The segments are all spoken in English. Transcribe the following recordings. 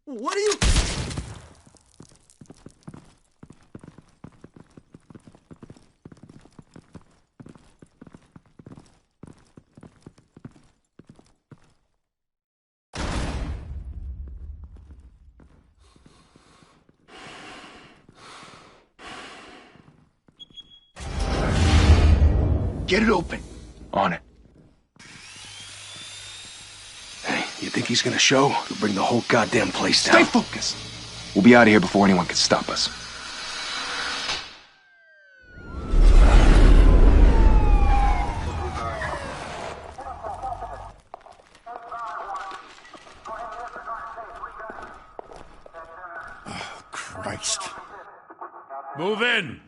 What are you... Get it open. On it. Hey, you think he's gonna show? He'll bring the whole goddamn place down. Stay focused! We'll be out of here before anyone can stop us. Oh, Christ. Move in!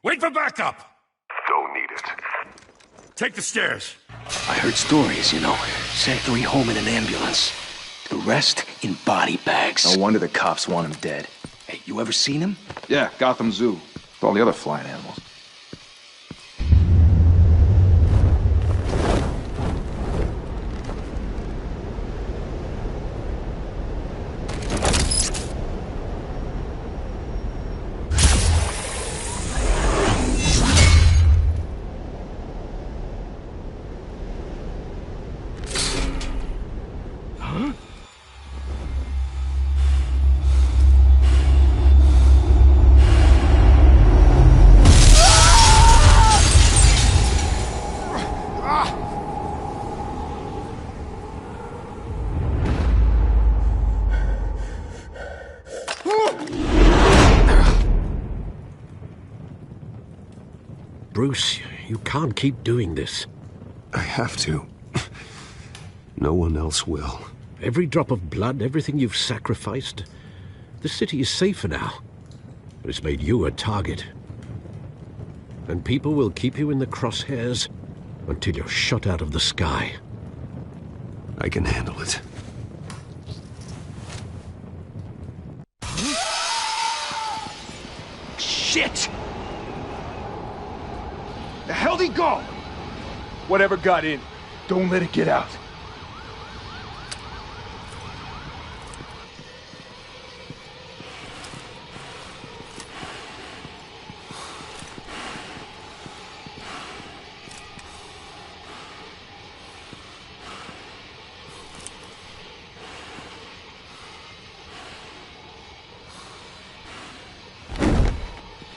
Wait for backup! Don't need it. Take the stairs. I heard stories, you know. Sent 3 home in an ambulance. The rest in body bags. No wonder the cops want him dead. Hey, you ever seen him? Yeah, Gotham Zoo. With all the other flying animals. Bruce, you can't keep doing this. I have to. No one else will. Every drop of blood, everything you've sacrificed. The city is safer now. But it's made you a target. And people will keep you in the crosshairs until you're shot out of the sky. I can handle it. Shit! The hell'd he go? Whatever got in, don't let it get out.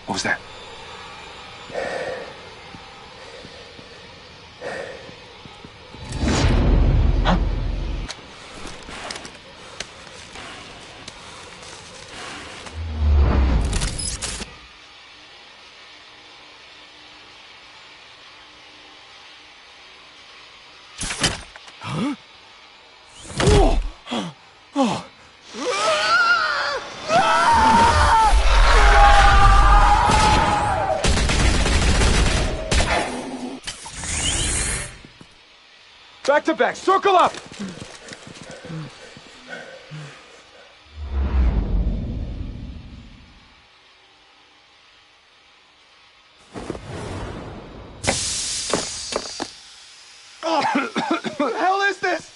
What was that? Back to back, circle up! What the hell is this?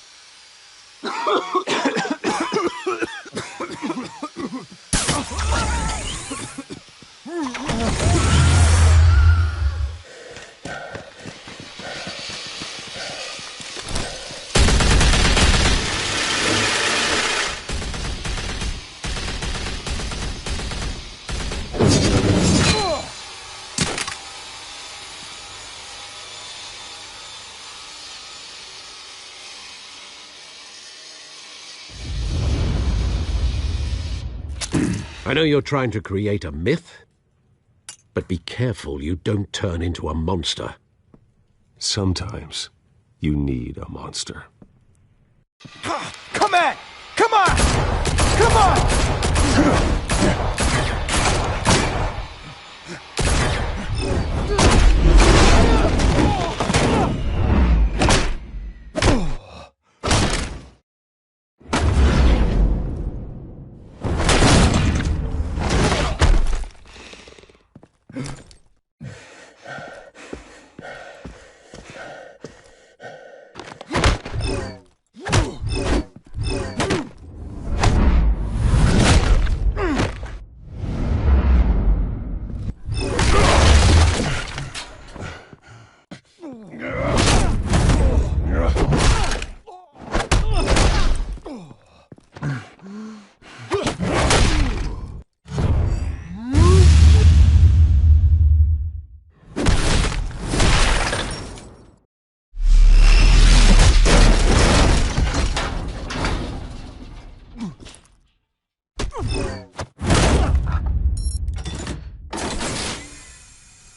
I know you're trying to create a myth, but be careful you don't turn into a monster. Sometimes you need a monster. Come on! Come on! Come on!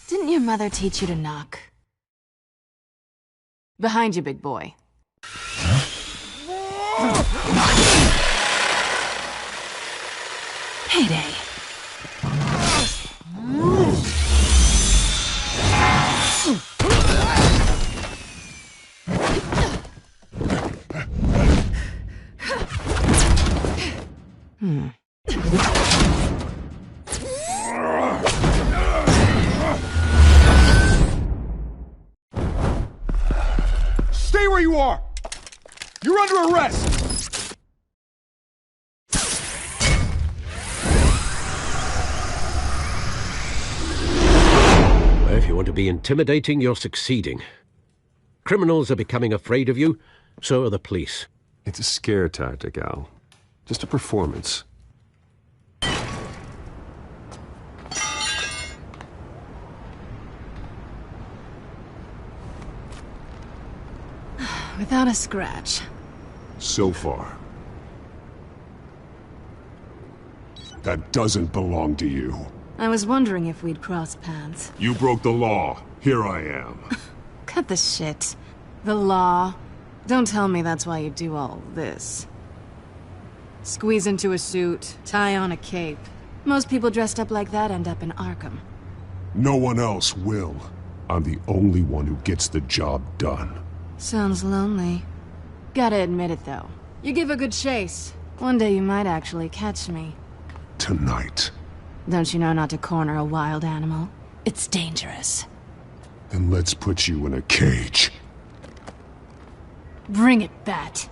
Didn't your mother teach you to knock? Behind you, big boy. Payday. Stay where you are! You're under arrest! If you want to be intimidating, you're succeeding. Criminals are becoming afraid of you, so are the police. It's a scare tactic, Al. Just a performance. Without a scratch. So far. That doesn't belong to you. I was wondering if we'd cross paths. You broke the law. Here I am. Cut the shit. The law. Don't tell me that's why you do all this. Squeeze into a suit, tie on a cape. Most people dressed up like that end up in Arkham. No one else will. I'm the only one who gets the job done. Sounds lonely. Gotta admit it, though. You give a good chase. One day you might actually catch me. Tonight. Don't you know not to corner a wild animal? It's dangerous. Then let's put you in a cage. Bring it, Bat.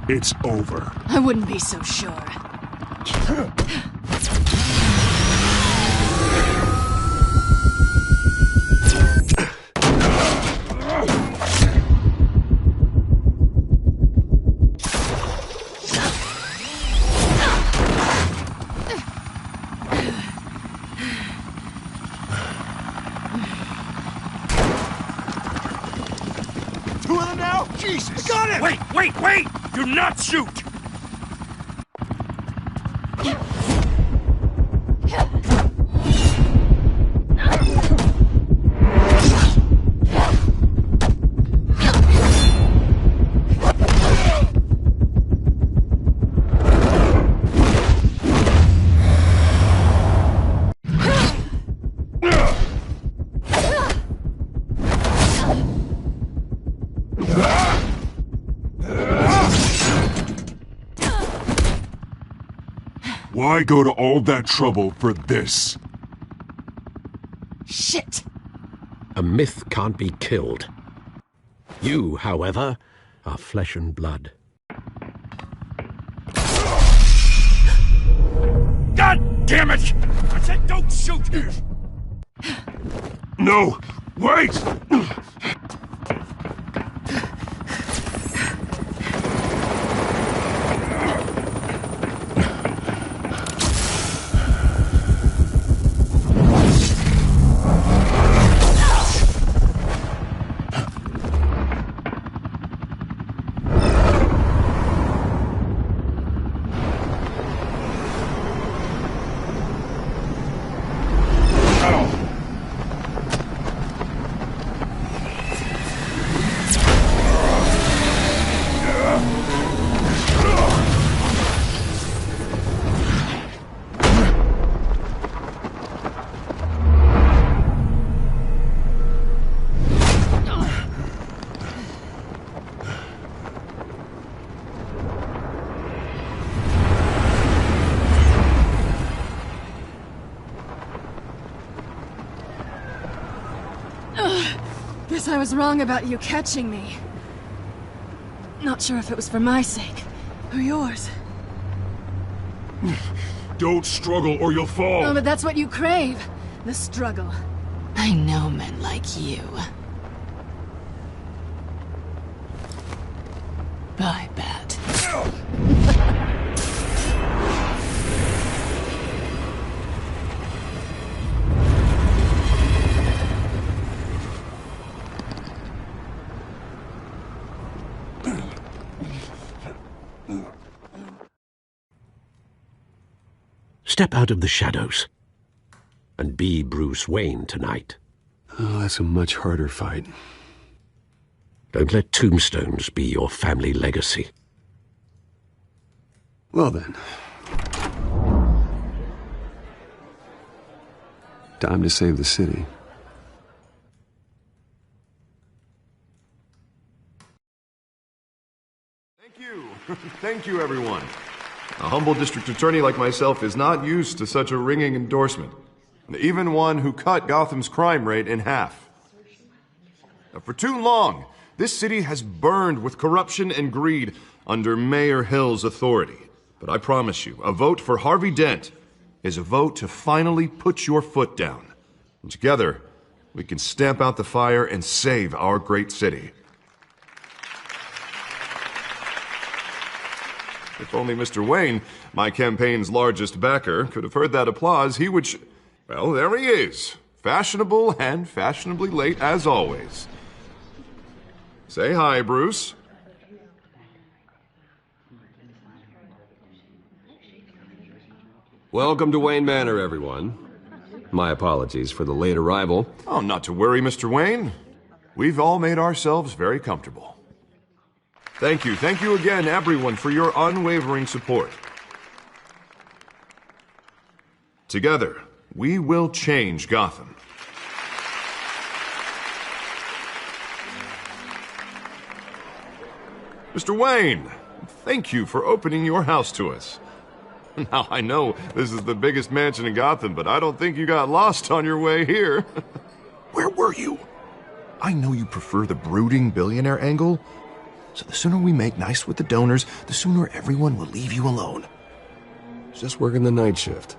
It's over. I wouldn't be so sure. Two of them now? Jesus! Got it! Wait! Do not shoot! Why go to all that trouble for this? Shit! A myth can't be killed. You, however, are flesh and blood. God damn it! I said don't shoot! No! Wait! Guess I was wrong about you catching me. Not sure if it was for my sake, or yours. Don't struggle or you'll fall! Oh, but that's what you crave. The struggle. I know men like you. I bet. Step out of the shadows and be Bruce Wayne tonight. Oh, that's a much harder fight. Don't let tombstones be your family legacy. Well then. Time to save the city. Thank you. Thank you, everyone. A humble district attorney like myself is not used to such a ringing endorsement. Even one who cut Gotham's crime rate in half. For too long, this city has burned with corruption and greed under Mayor Hill's authority. But I promise you, a vote for Harvey Dent is a vote to finally put your foot down. And together, we can stamp out the fire and save our great city. If only Mr. Wayne, my campaign's largest backer, could have heard that applause, he would well, there he is. Fashionable and fashionably late as always. Say hi, Bruce. Welcome to Wayne Manor, everyone. My apologies for the late arrival. Oh, not to worry, Mr. Wayne. We've all made ourselves very comfortable. Thank you again, everyone, for your unwavering support. Together, we will change Gotham. Mr. Wayne, thank you for opening your house to us. Now, I know this is the biggest mansion in Gotham, but I don't think you got lost on your way here. Where were you? I know you prefer the brooding billionaire angle, so the sooner we make nice with the donors, the sooner everyone will leave you alone. Just working the night shift.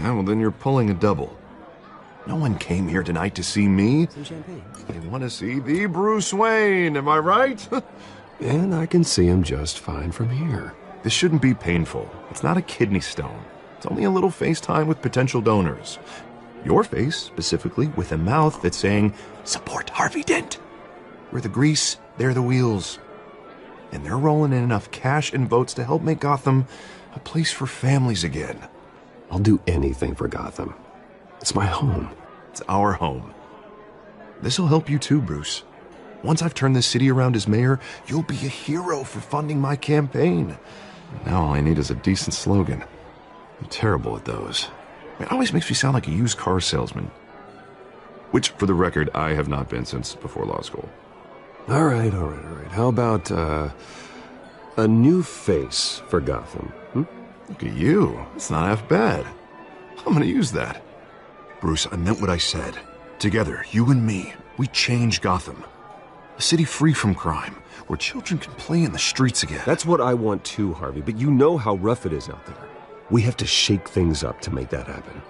Yeah, well then you're pulling a double. No one came here tonight to see me. Some champagne. They want to see the Bruce Wayne, am I right? And I can see him just fine from here. This shouldn't be painful. It's not a kidney stone. It's only a little FaceTime with potential donors. Your face, specifically, with a mouth that's saying, support Harvey Dent. We're the grease, they're the wheels. And they're rolling in enough cash and votes to help make Gotham a place for families again. I'll do anything for Gotham. It's my home. It's our home. This'll help you too, Bruce. Once I've turned this city around as mayor, you'll be a hero for funding my campaign. Now all I need is a decent slogan. I'm terrible at those. It always makes me sound like a used car salesman. Which, for the record, I have not been since before law school. All right. How about, a new face for Gotham? Look at you. It's not half bad. I'm gonna use that. Bruce, I meant what I said. Together, you and me, we change Gotham. A city free from crime, where children can play in the streets again. That's what I want too, Harvey, but you know how rough it is out there. We have to shake things up to make that happen.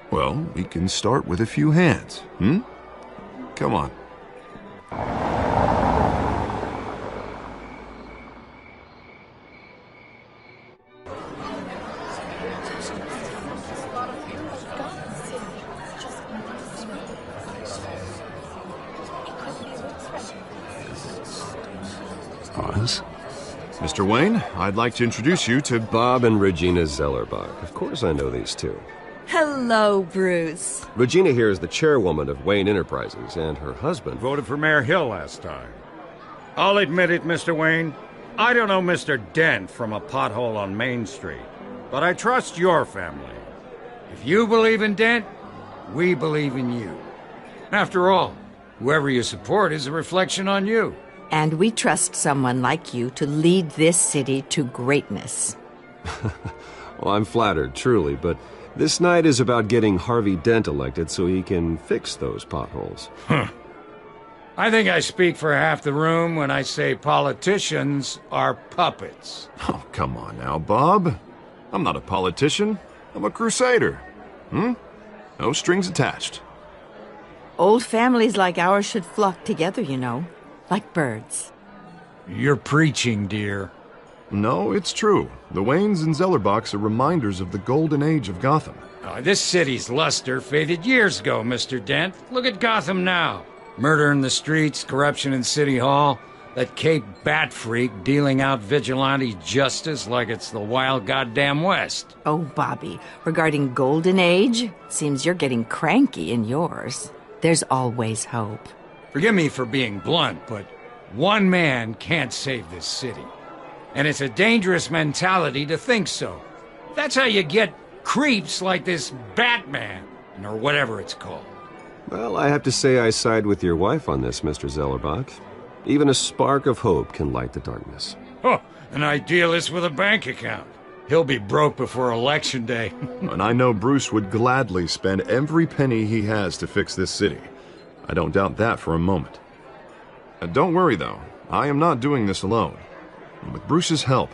Well, we can start with a few hands, Come on. Mr. Wayne, I'd like to introduce you to Bob and Regina Zellerbach. Of course I know these two. Hello, Bruce. Regina here is the chairwoman of Wayne Enterprises, and her husband Voted for Mayor Hill last time. I'll admit it, Mr. Wayne. I don't know Mr. Dent from a pothole on Main Street, but I trust your family. If you believe in Dent, we believe in you. After all, whoever you support is a reflection on you. And we trust someone like you to lead this city to greatness. Well, I'm flattered, truly, but this night is about getting Harvey Dent elected so he can fix those potholes. I think I speak for half the room when I say politicians are puppets. Oh, come on now, Bob. I'm not a politician. I'm a crusader. No strings attached. Old families like ours should flock together, you know, like birds. You're preaching, dear. No, it's true. The Waynes and Zellerbachs are reminders of the golden age of Gotham. This city's luster faded years ago, Mr. Dent. Look at Gotham now. Murder in the streets, corruption in City Hall, that Cape Bat freak dealing out vigilante justice like it's the wild goddamn West. Oh, Bobby, regarding Golden Age, seems you're getting cranky in yours. There's always hope. Forgive me for being blunt, but one man can't save this city. And it's a dangerous mentality to think so. That's how you get creeps like this Batman, or whatever it's called. Well, I have to say I side with your wife on this, Mr. Zellerbach. Even a spark of hope can light the darkness. Oh, an idealist with a bank account. He'll be broke before Election Day. And I know Bruce would gladly spend every penny he has to fix this city. I don't doubt that for a moment. Don't worry, though. I am not doing this alone. With Bruce's help,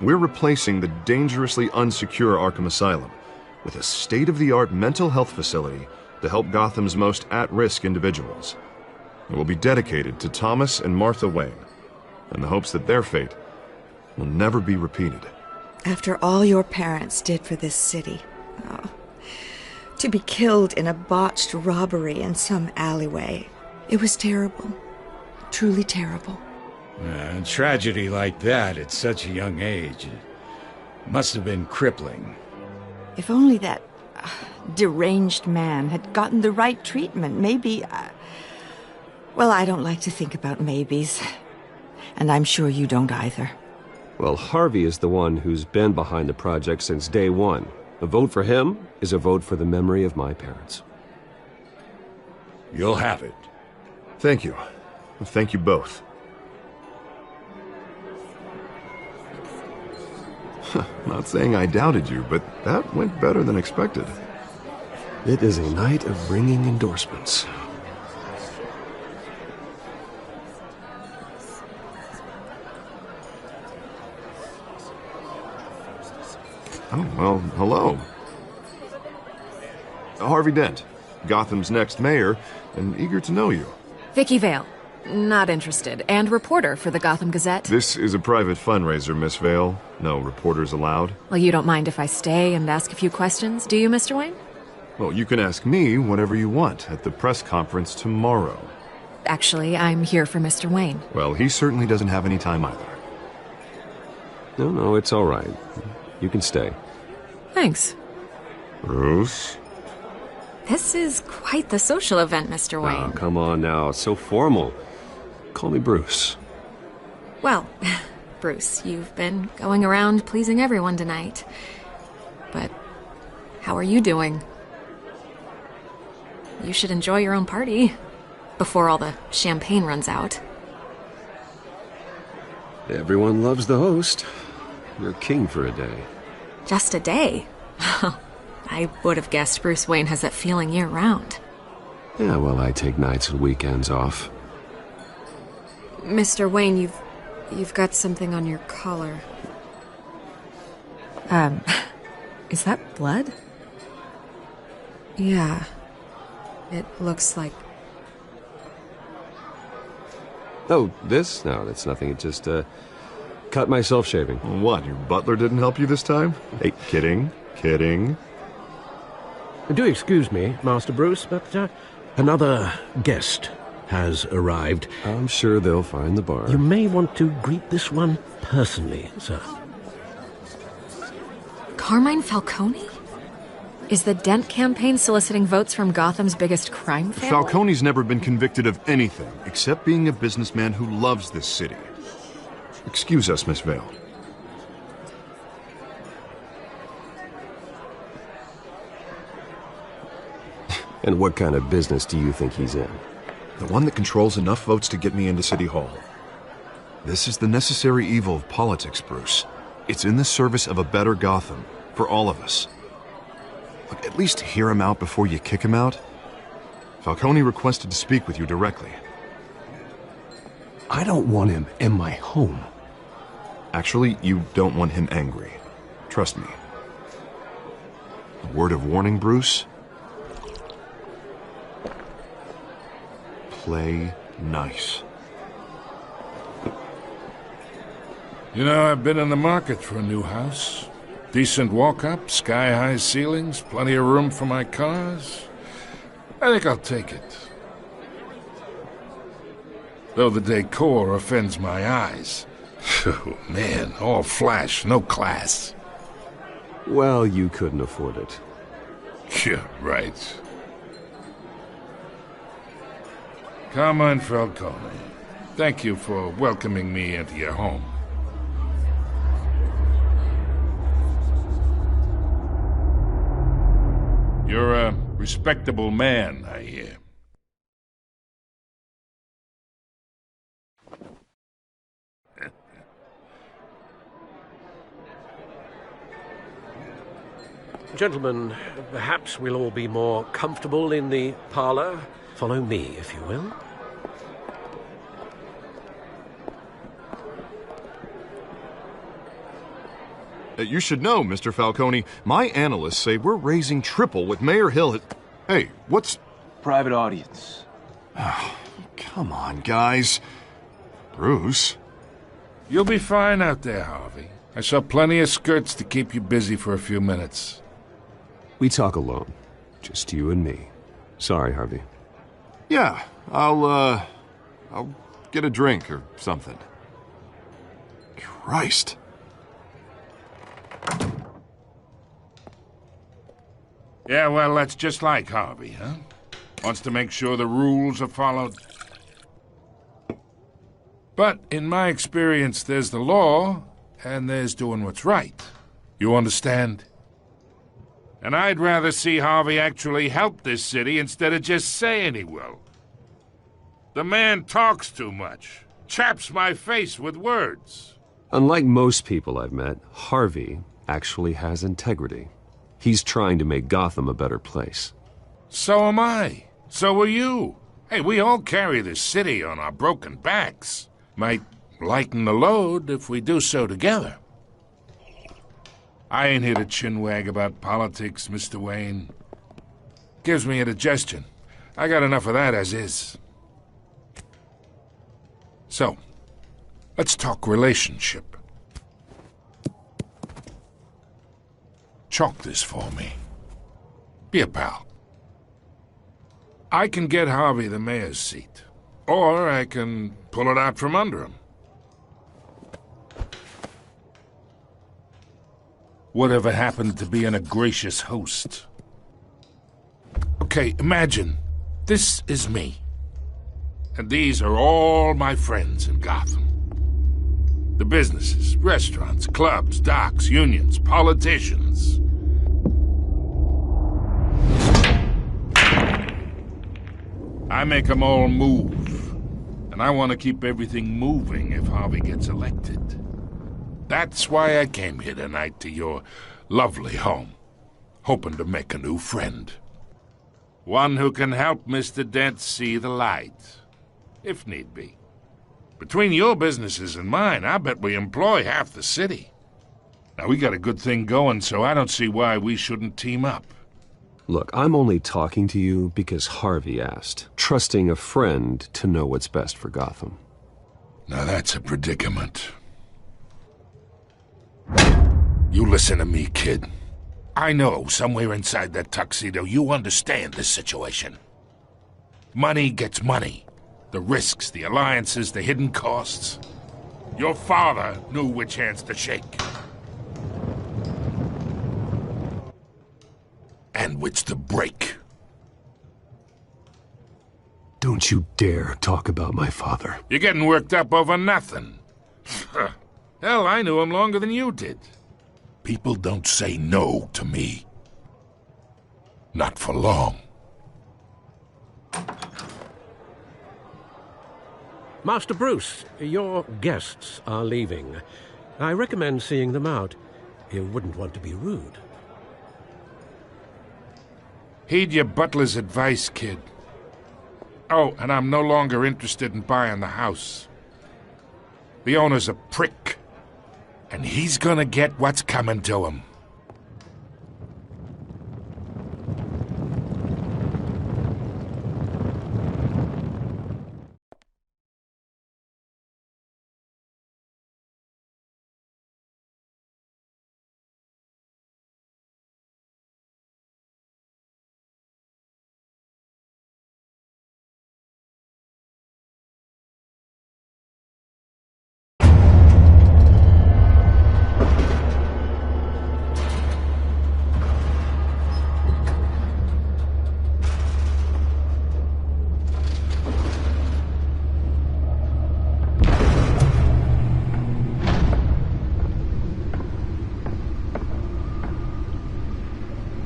we're replacing the dangerously unsecure Arkham Asylum with a state-of-the-art mental health facility to help Gotham's most at-risk individuals. It will be dedicated to Thomas and Martha Wayne, in the hopes that their fate will never be repeated. After all your parents did for this city, to be killed in a botched robbery in some alleyway, it was terrible. Truly terrible. A tragedy like that at such a young age, it must have been crippling. If only that deranged man had gotten the right treatment, maybe... Well, I don't like to think about maybes. And I'm sure you don't either. Well, Harvey is the one who's been behind the project since day one. A vote for him is a vote for the memory of my parents. You'll have it. Thank you. Thank you both. Not saying I doubted you, but that went better than expected. It is a night of ringing endorsements. Oh, well, hello. Harvey Dent, Gotham's next mayor, and eager to know you. Vicky Vale. Not interested. And reporter for the Gotham Gazette. This is a private fundraiser, Miss Vale. No reporters allowed. Well, you don't mind if I stay and ask a few questions, do you, Mr. Wayne? Well, you can ask me whatever you want at the press conference tomorrow. Actually, I'm here for Mr. Wayne. Well, he certainly doesn't have any time either. No, it's all right. You can stay. Thanks. Bruce? This is quite the social event, Mr. Wayne. Oh, come on now. It's so formal. Call me Bruce. Well, Bruce, you've been going around pleasing everyone tonight. But how are you doing? You should enjoy your own party before all the champagne runs out. Everyone loves the host. You're king for a day. Just a day? I would have guessed Bruce Wayne has that feeling year-round. Yeah, well, I take nights and weekends off. Mr. Wayne, you've got something on your collar. Is that blood? Yeah. It looks like... Oh, this? No, that's nothing. It just, cut myself shaving. What, your butler didn't help you this time? Hey, kidding. Do excuse me, Master Bruce, but another guest has arrived. I'm sure they'll find the bar. You may want to greet this one personally, sir. Carmine Falcone? Is the Dent campaign soliciting votes from Gotham's biggest crime family? Falcone's never been convicted of anything except being a businessman who loves this city. Excuse us, Miss Vale. And what kind of business do you think he's in? The one that controls enough votes to get me into City Hall. This is the necessary evil of politics, Bruce. It's in the service of a better Gotham, for all of us. Look, at least hear him out before you kick him out. Falcone requested to speak with you directly. I don't want him in my home. Actually, you don't want him angry. Trust me. A word of warning, Bruce? Play nice. You know, I've been in the market for a new house. Decent walk-up, sky-high ceilings, plenty of room for my cars. I think I'll take it. Though the decor offends my eyes. Oh, man, all flash, no class. Well, you couldn't afford it. Yeah, right. Carmine Falcone, thank you for welcoming me into your home. You're a respectable man, I hear. Gentlemen, perhaps we'll all be more comfortable in the parlor. Follow me, if you will. You should know, Mr. Falcone, my analysts say we're raising triple what Mayor Hill. Hey, what's... Private audience. Oh, come on, guys. Bruce? You'll be fine out there, Harvey. I saw plenty of skirts to keep you busy for a few minutes. We talk alone. Just you and me. Sorry, Harvey. Yeah, I'll get a drink or something. Christ. Yeah, well, that's just like Harvey, huh? Wants to make sure the rules are followed. But in my experience, there's the law, and there's doing what's right. You understand? And I'd rather see Harvey actually help this city instead of just saying he will. The man talks too much. Chaps my face with words. Unlike most people I've met, Harvey actually has integrity. He's trying to make Gotham a better place. So am I. So are you. Hey, we all carry this city on our broken backs. Might lighten the load if we do so together. I ain't here to chinwag about politics, Mr. Wayne. Gives me indigestion. I got enough of that as is. So, let's talk relationship. Chalk this for me. Be a pal. I can get Harvey the mayor's seat, or I can pull it out from under him. Whatever happened to being a gracious host? Okay, imagine, this is me. And these are all my friends in Gotham. The businesses, restaurants, clubs, docks, unions, politicians. I make them all move. And I want to keep everything moving if Harvey gets elected. That's why I came here tonight to your lovely home, hoping to make a new friend. One who can help Mr. Dent see the light, if need be. Between your businesses and mine, I bet we employ half the city. Now, we got a good thing going, so I don't see why we shouldn't team up. Look, I'm only talking to you because Harvey asked, trusting a friend to know what's best for Gotham. Now that's a predicament. You listen to me, kid. I know somewhere inside that tuxedo you understand this situation. Money gets money. The risks, the alliances, the hidden costs. Your father knew which hands to shake. And which to break. Don't you dare talk about my father. You're getting worked up over nothing. Hell, I knew him longer than you did. People don't say no to me. Not for long. Master Bruce, your guests are leaving. I recommend seeing them out. You wouldn't want to be rude. Heed your butler's advice, kid. Oh, and I'm no longer interested in buying the house. The owner's a prick. And he's gonna get what's coming to him.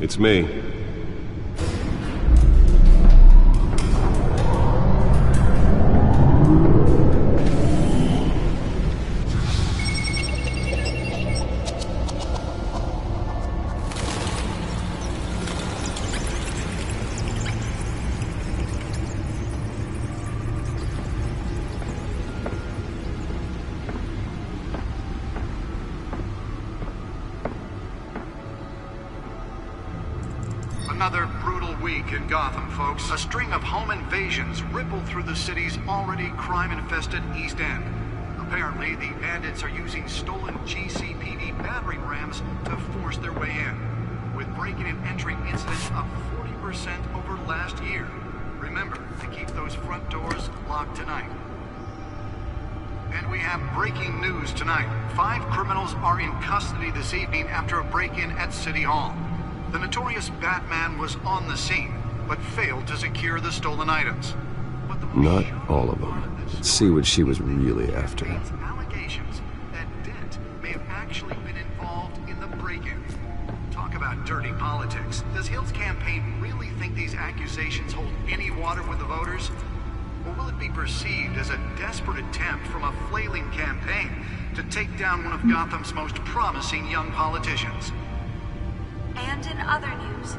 It's me. Another brutal week in Gotham, folks. A string of home invasions rippled through the city's already crime-infested East End. Apparently, the bandits are using stolen GCPD battering rams to force their way in, with breaking and entering incidents up 40% over last year. Remember to keep those front doors locked tonight. And we have breaking news tonight. 5 criminals are in custody this evening after a break-in at City Hall. The notorious Batman was on the scene, but failed to secure the stolen items. Not all of them. Let's see what she was really after. Allegations that Dent may have actually been involved in the break-in. Talk about dirty politics. Does Hill's campaign really think these accusations hold any water with the voters? Or will it be perceived as a desperate attempt from a flailing campaign to take down one of Gotham's most promising young politicians? And in other news,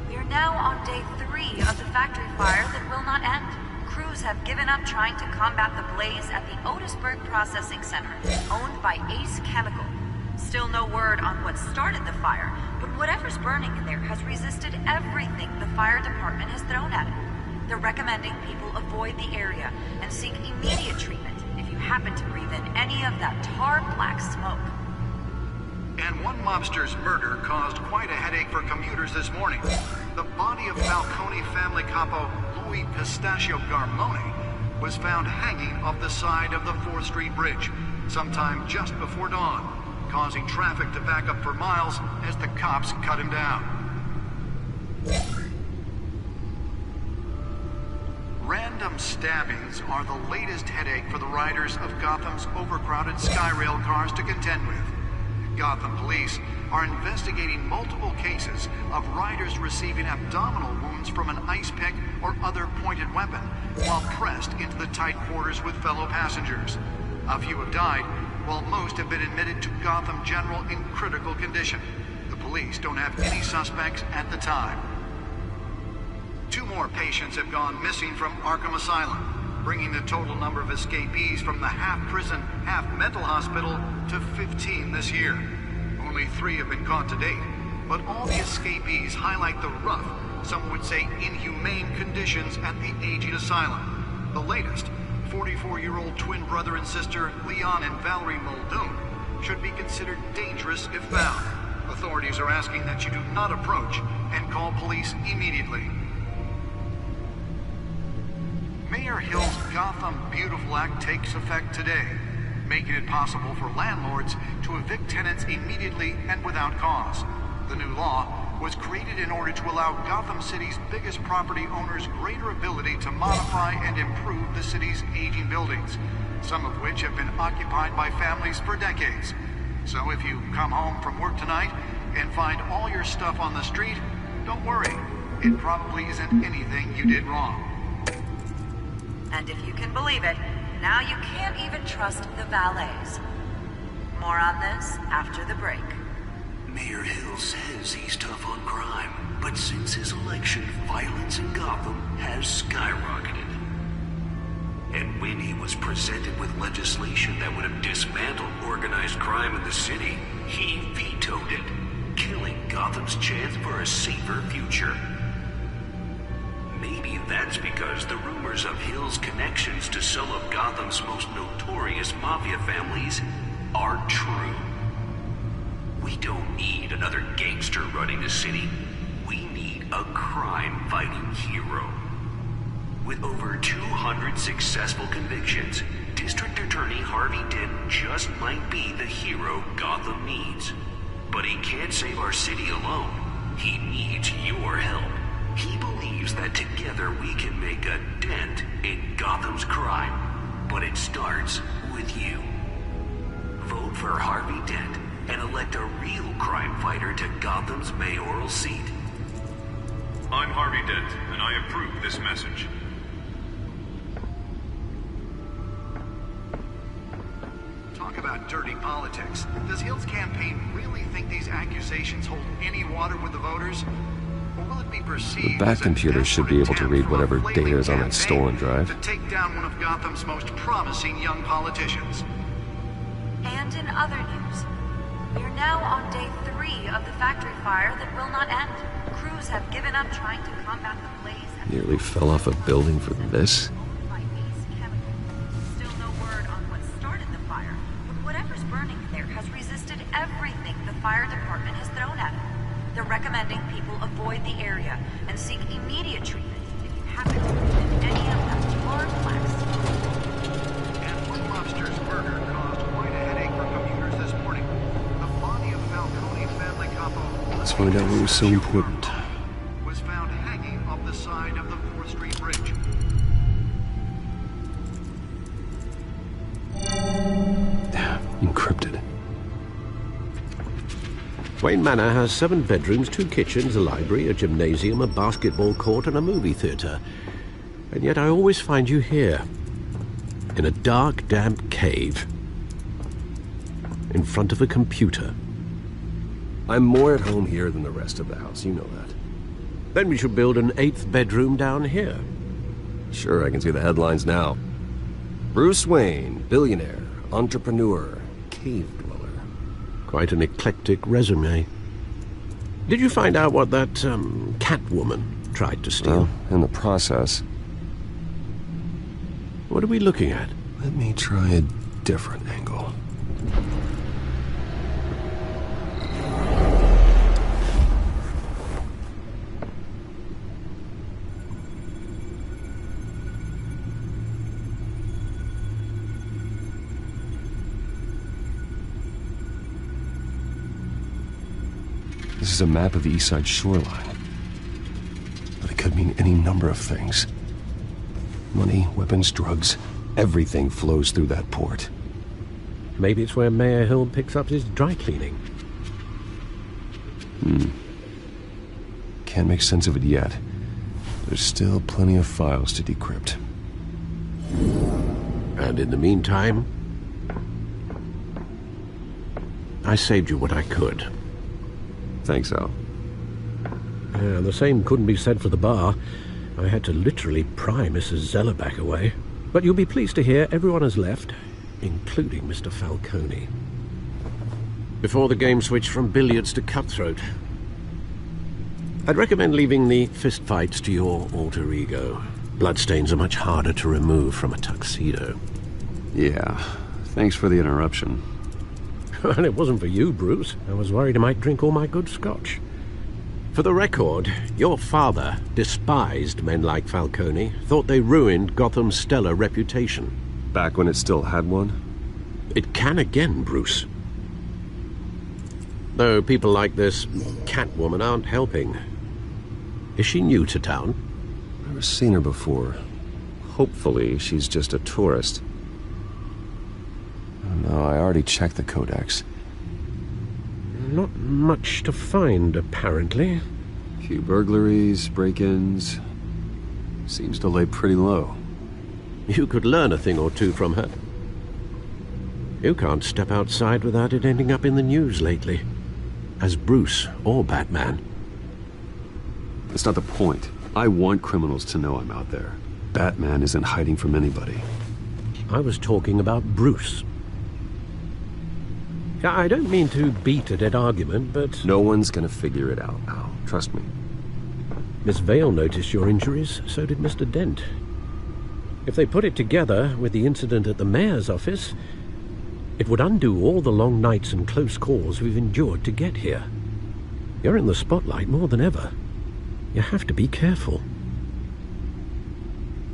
we are now on day 3 of the factory fire that will not end. Crews have given up trying to combat the blaze at the Otisburg Processing Center, owned by Ace Chemical. Still no word on what started the fire, but whatever's burning in there has resisted everything the fire department has thrown at it. They're recommending people avoid the area and seek immediate treatment if you happen to breathe in any of that tar black smoke. And one mobster's murder caused quite a headache for commuters this morning. The body of Falcone family capo Louis Pistachio Garmone was found hanging off the side of the 4th Street Bridge sometime just before dawn, causing traffic to back up for miles as the cops cut him down. Random stabbings are the latest headache for the riders of Gotham's overcrowded Skyrail cars to contend with. Gotham police are investigating multiple cases of riders receiving abdominal wounds from an ice pick or other pointed weapon while pressed into the tight quarters with fellow passengers. A few have died, while most have been admitted to Gotham General in critical condition. The police don't have any suspects at the time. 2 more patients have gone missing from Arkham Asylum, bringing the total number of escapees from the half-prison, half-mental hospital to 15 this year. Only 3 have been caught to date, but all the escapees highlight the rough, some would say inhumane conditions at the aging asylum. The latest, 44-year-old twin brother and sister Leon and Valerie Muldoon, should be considered dangerous if found. Authorities are asking that you do not approach and call police immediately. Mayor Hill's Gotham Beautiful Act takes effect today, making it possible for landlords to evict tenants immediately and without cause. The new law was created in order to allow Gotham City's biggest property owners greater ability to modify and improve the city's aging buildings, some of which have been occupied by families for decades. So if you come home from work tonight and find all your stuff on the street, don't worry. It probably isn't anything you did wrong. And if you can believe it, now you can't even trust the valets. More on this after the break. Mayor Hill says he's tough on crime, but since his election, violence in Gotham has skyrocketed. And when he was presented with legislation that would have dismantled organized crime in the city, he vetoed it, killing Gotham's chance for a safer future. Maybe that's because the rumors of Hill's connections to some of Gotham's most notorious mafia families are true. We don't need another gangster running the city. We need a crime-fighting hero. With over 200 successful convictions, District Attorney Harvey Dent just might be the hero Gotham needs. But he can't save our city alone. He needs your help. He believes that together we can make a dent in Gotham's crime. But it starts with you. Vote for Harvey Dent and elect a real crime fighter to Gotham's mayoral seat. I'm Harvey Dent, and I approve this message. Talk about dirty politics. Does Hill's campaign really think these accusations hold any water with the voters? Or will it be perceived The back computer should be able to read whatever data is on that stolen drive. to take down one of Gotham's most promising young politicians? And in other news, we're now on day 3 of the factory fire that will not end. Crews have given up trying to combat the blaze. Nearly fell off a building for this. Still no word on what started the fire, but whatever's burning there has resisted everything the fire department has thrown at it. They're recommending people avoid the area and seek immediate treatment if you happen to be in any of the tar flags. And Blue Lobster's murder caused quite a headache for commuters this morning. The body of Falcone family capo Let's find out what was so important. was found hanging off the side of the 4th Street Bridge. Encrypted. Wayne Manor has 7 bedrooms, 2 kitchens, a library, a gymnasium, a basketball court, and a movie theater. And yet I always find you here, in a dark, damp cave, in front of a computer. I'm more at home here than the rest of the house, you know that. Then we should build an 8th bedroom down here. Sure, I can see the headlines now. Bruce Wayne, billionaire, entrepreneur, cave dweller. Quite an eclectic resume. Did you find out what that, Catwoman tried to steal? Well, in the process. What are we looking at? Let me try a different angle. This is a map of the East Side shoreline. But it could mean any number of things. Money, weapons, drugs, everything flows through that port. Maybe it's where Mayor Hill picks up his dry cleaning. Can't make sense of it yet. There's still plenty of files to decrypt. And in the meantime, I saved you what I could. Thanks, Al. The same couldn't be said for the bar. I had to literally pry Mrs. Zeller back away. But you'll be pleased to hear everyone has left, including Mr. Falcone. Before the game switched from billiards to cutthroat. I'd recommend leaving the fistfights to your alter ego. Bloodstains are much harder to remove from a tuxedo. Yeah, thanks for the interruption. And it wasn't for you, Bruce. I was worried I might drink all my good scotch. For the record, your father despised men like Falcone, thought they ruined Gotham's stellar reputation. Back when it still had one? It can again, Bruce. Though people like this Catwoman aren't helping. Is she new to town? Never seen her before. Hopefully, she's just a tourist. No, I already checked the codex. Not much to find, apparently. Few burglaries, break-ins. Seems to lay pretty low. You could learn a thing or two from her. You can't step outside without it ending up in the news lately. As Bruce or Batman. That's not the point. I want criminals to know I'm out there. Batman isn't hiding from anybody. I was talking about Bruce. I don't mean to beat a dead argument, but... No one's gonna figure it out, Al. Trust me. Miss Vale noticed your injuries, so did Mr. Dent. If they put it together with the incident at the mayor's office, it would undo all the long nights and close calls we've endured to get here. You're in the spotlight more than ever. You have to be careful.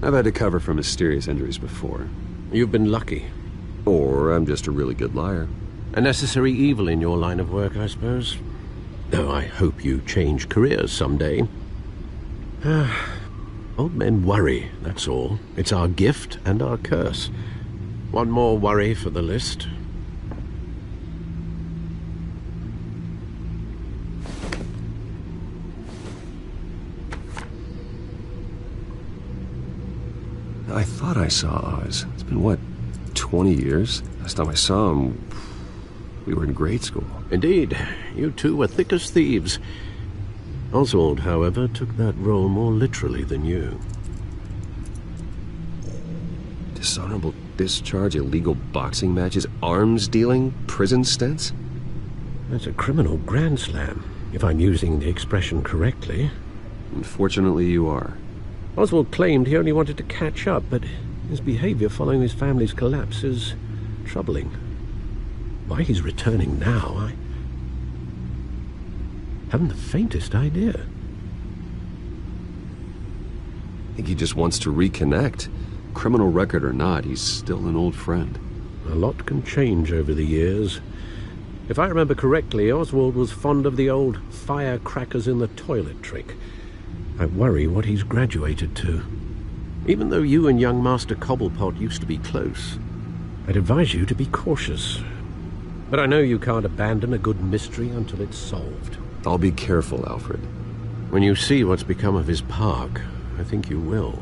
I've had to cover for mysterious injuries before. You've been lucky. Or I'm just a really good liar. A necessary evil in your line of work, I suppose. Though I hope you change careers someday. Old men worry, that's all. It's our gift and our curse. One more worry for the list. I thought I saw Oz. It's been, what, 20 years? Last time I saw him, we were in grade school. Indeed. You two were thick as thieves. Oswald, however, took that role more literally than you. Dishonorable discharge, illegal boxing matches, arms dealing, prison stints? That's a criminal grand slam, if I'm using the expression correctly. Unfortunately, you are. Oswald claimed he only wanted to catch up, but his behavior following his family's collapse is troubling. Why he's returning now, I haven't the faintest idea. I think he just wants to reconnect. Criminal record or not, he's still an old friend. A lot can change over the years. If I remember correctly, Oswald was fond of the old firecrackers in the toilet trick. I worry what he's graduated to. Even though you and young Master Cobblepot used to be close, I'd advise you to be cautious. But I know you can't abandon a good mystery until it's solved. I'll be careful, Alfred. When you see what's become of his park, I think you will.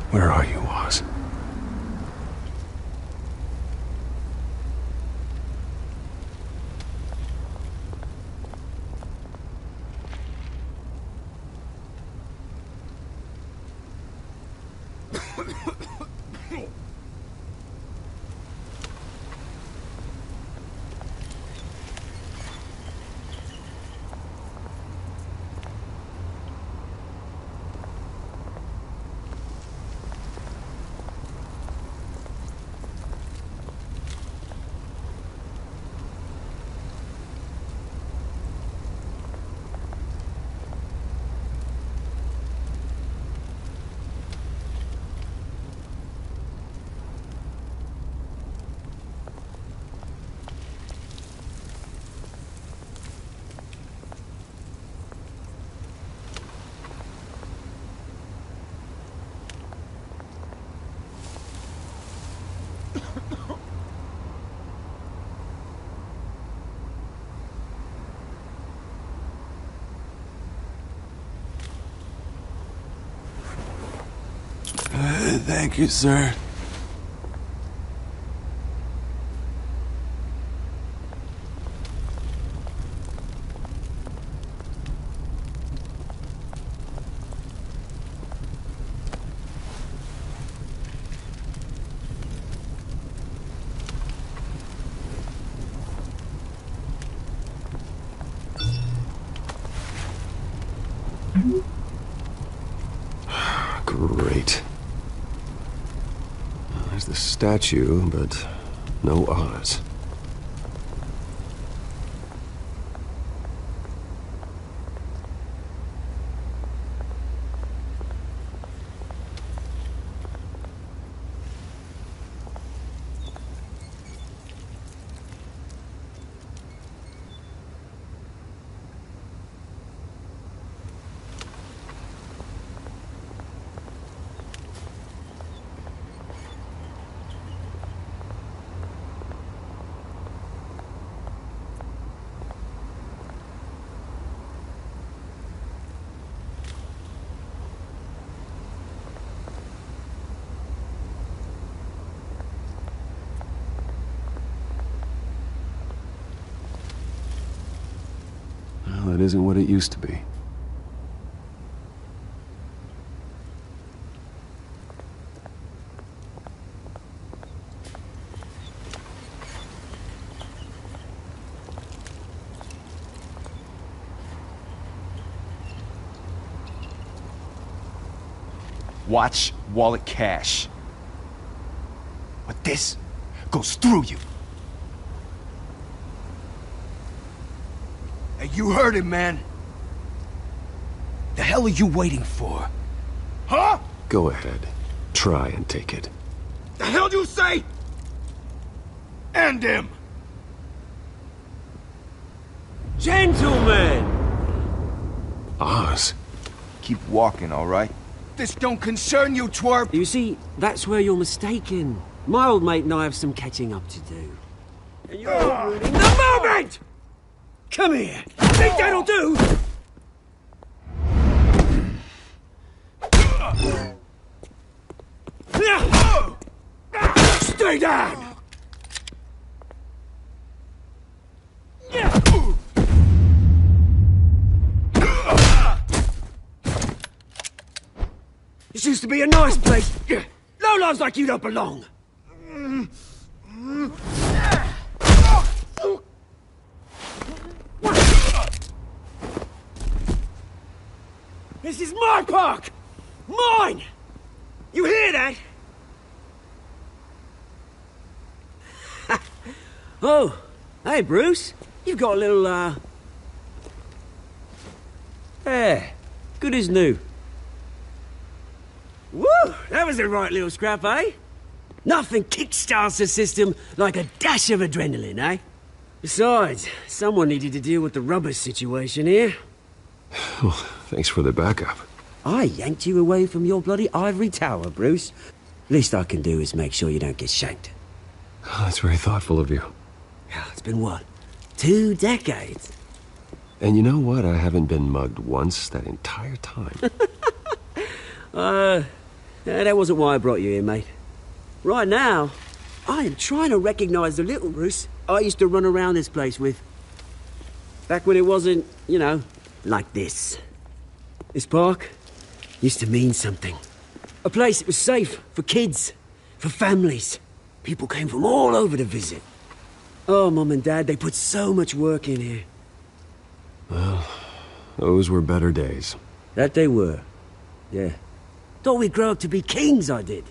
Where are you, Oz? Thank you, sir. Great. There's the statue, but no Oz. it isn't what it used to be. Watch wallet cash. But this goes through you. Hey, you heard him, man. The hell are you waiting for? Huh? Go ahead. Try and take it. The hell do you say? End him! Gentlemen! Oz. Keep walking, all right? This don't concern you, twerp! You see, that's where you're mistaken. My old mate and I have some catching up to do. And you're ruining the moment! Come here! Think that'll do? Stay down! This used to be a nice place. Lowlifes like you don't belong. This is my park! Mine! You hear that? Oh, hey, Bruce. You've got a little, There. Good as new. Woo! That was a right little scrap, eh? Nothing kickstarts the system like a dash of adrenaline, eh? Besides, someone needed to deal with the rubber situation here. Well, thanks for the backup. I yanked you away from your bloody ivory tower, Bruce. Least I can do is make sure you don't get shanked. Oh, that's very thoughtful of you. It's been what? 2 decades? And you know what? I haven't been mugged once that entire time. That wasn't why I brought you here, mate. Right now, I am trying to recognize the little Bruce I used to run around this place with. Back when it wasn't, you know, like this. This park used to mean something. A place that was safe for kids, for families. People came from all over to visit. Oh, Mum and Dad, they put so much work in here. Well, those were better days. That they were. Yeah. Thought we'd grow up to be kings, I did.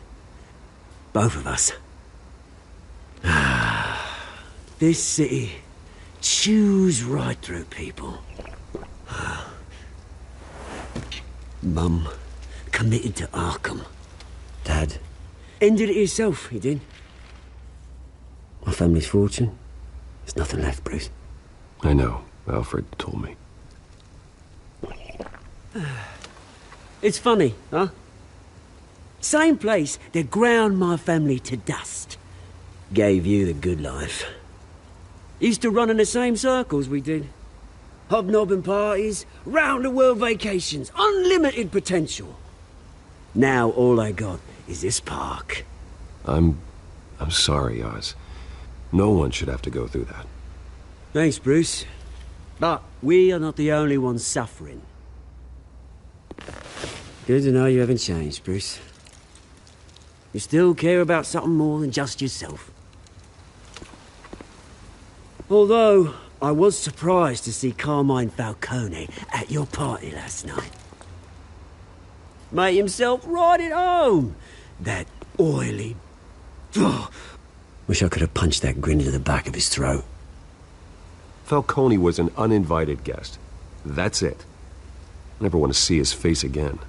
Both of us. This city chews right through people. Mum committed to Arkham. Dad ended it himself, he did. My family's fortune, there's nothing left, Bruce. I know. Alfred told me. It's funny, huh? Same place that ground my family to dust. Gave you the good life. Used to run in the same circles we did. Hobnobbing parties, round-the-world vacations, unlimited potential. Now all I got is this park. I'm sorry, Oz. No one should have to go through that. Thanks, Bruce. But we are not the only ones suffering. Good to know you haven't changed, Bruce. You still care about something more than just yourself. Although, I was surprised to see Carmine Falcone at your party last night. Made himself right at home. That oily... Oh, wish I could have punched that grin into the back of his throat. Falcone was an uninvited guest. That's it. I never want to see his face again.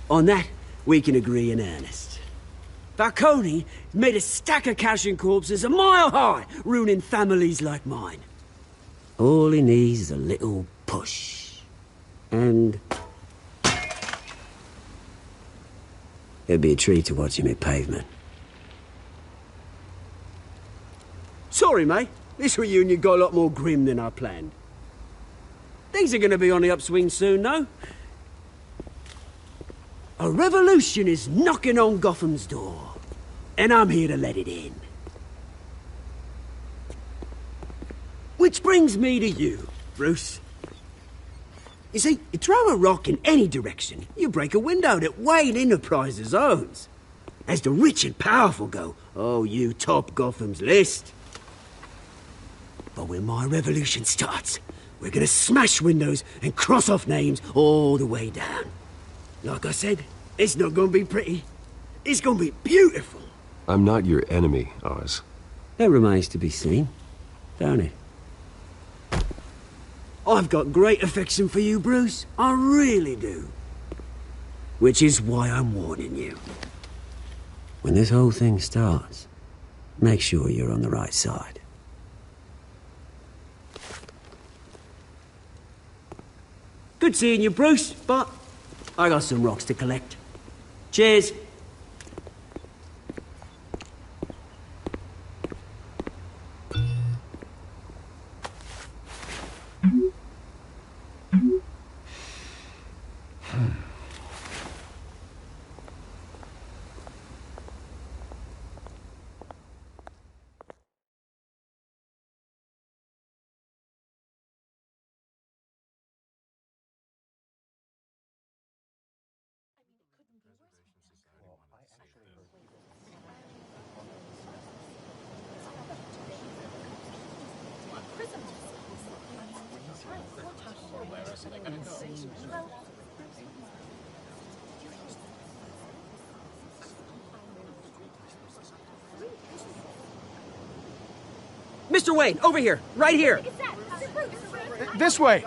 On that, we can agree in earnest. Falcone made a stack of cash and corpses a mile high, ruining families like mine. All he needs is a little push. And... it'd be a treat to watch him hit pavement. Sorry, mate. This reunion got a lot more grim than I planned. Things are going to be on the upswing soon, though. A revolution is knocking on Gotham's door, and I'm here to let it in. Which brings me to you, Bruce. You see, you throw a rock in any direction, you break a window that Wayne Enterprises owns. As the rich and powerful go, oh, you top Gotham's list. But when my revolution starts, we're gonna smash windows and cross off names all the way down. Like I said, it's not gonna be pretty. It's gonna be beautiful. I'm not your enemy, Oz. That remains to be seen, don't it? I've got great affection for you, Bruce. I really do. Which is why I'm warning you. When this whole thing starts, make sure you're on the right side. Good seeing you, Bruce, but I got some rocks to collect. Cheers. Mr. Wayne, over here, right here. This way.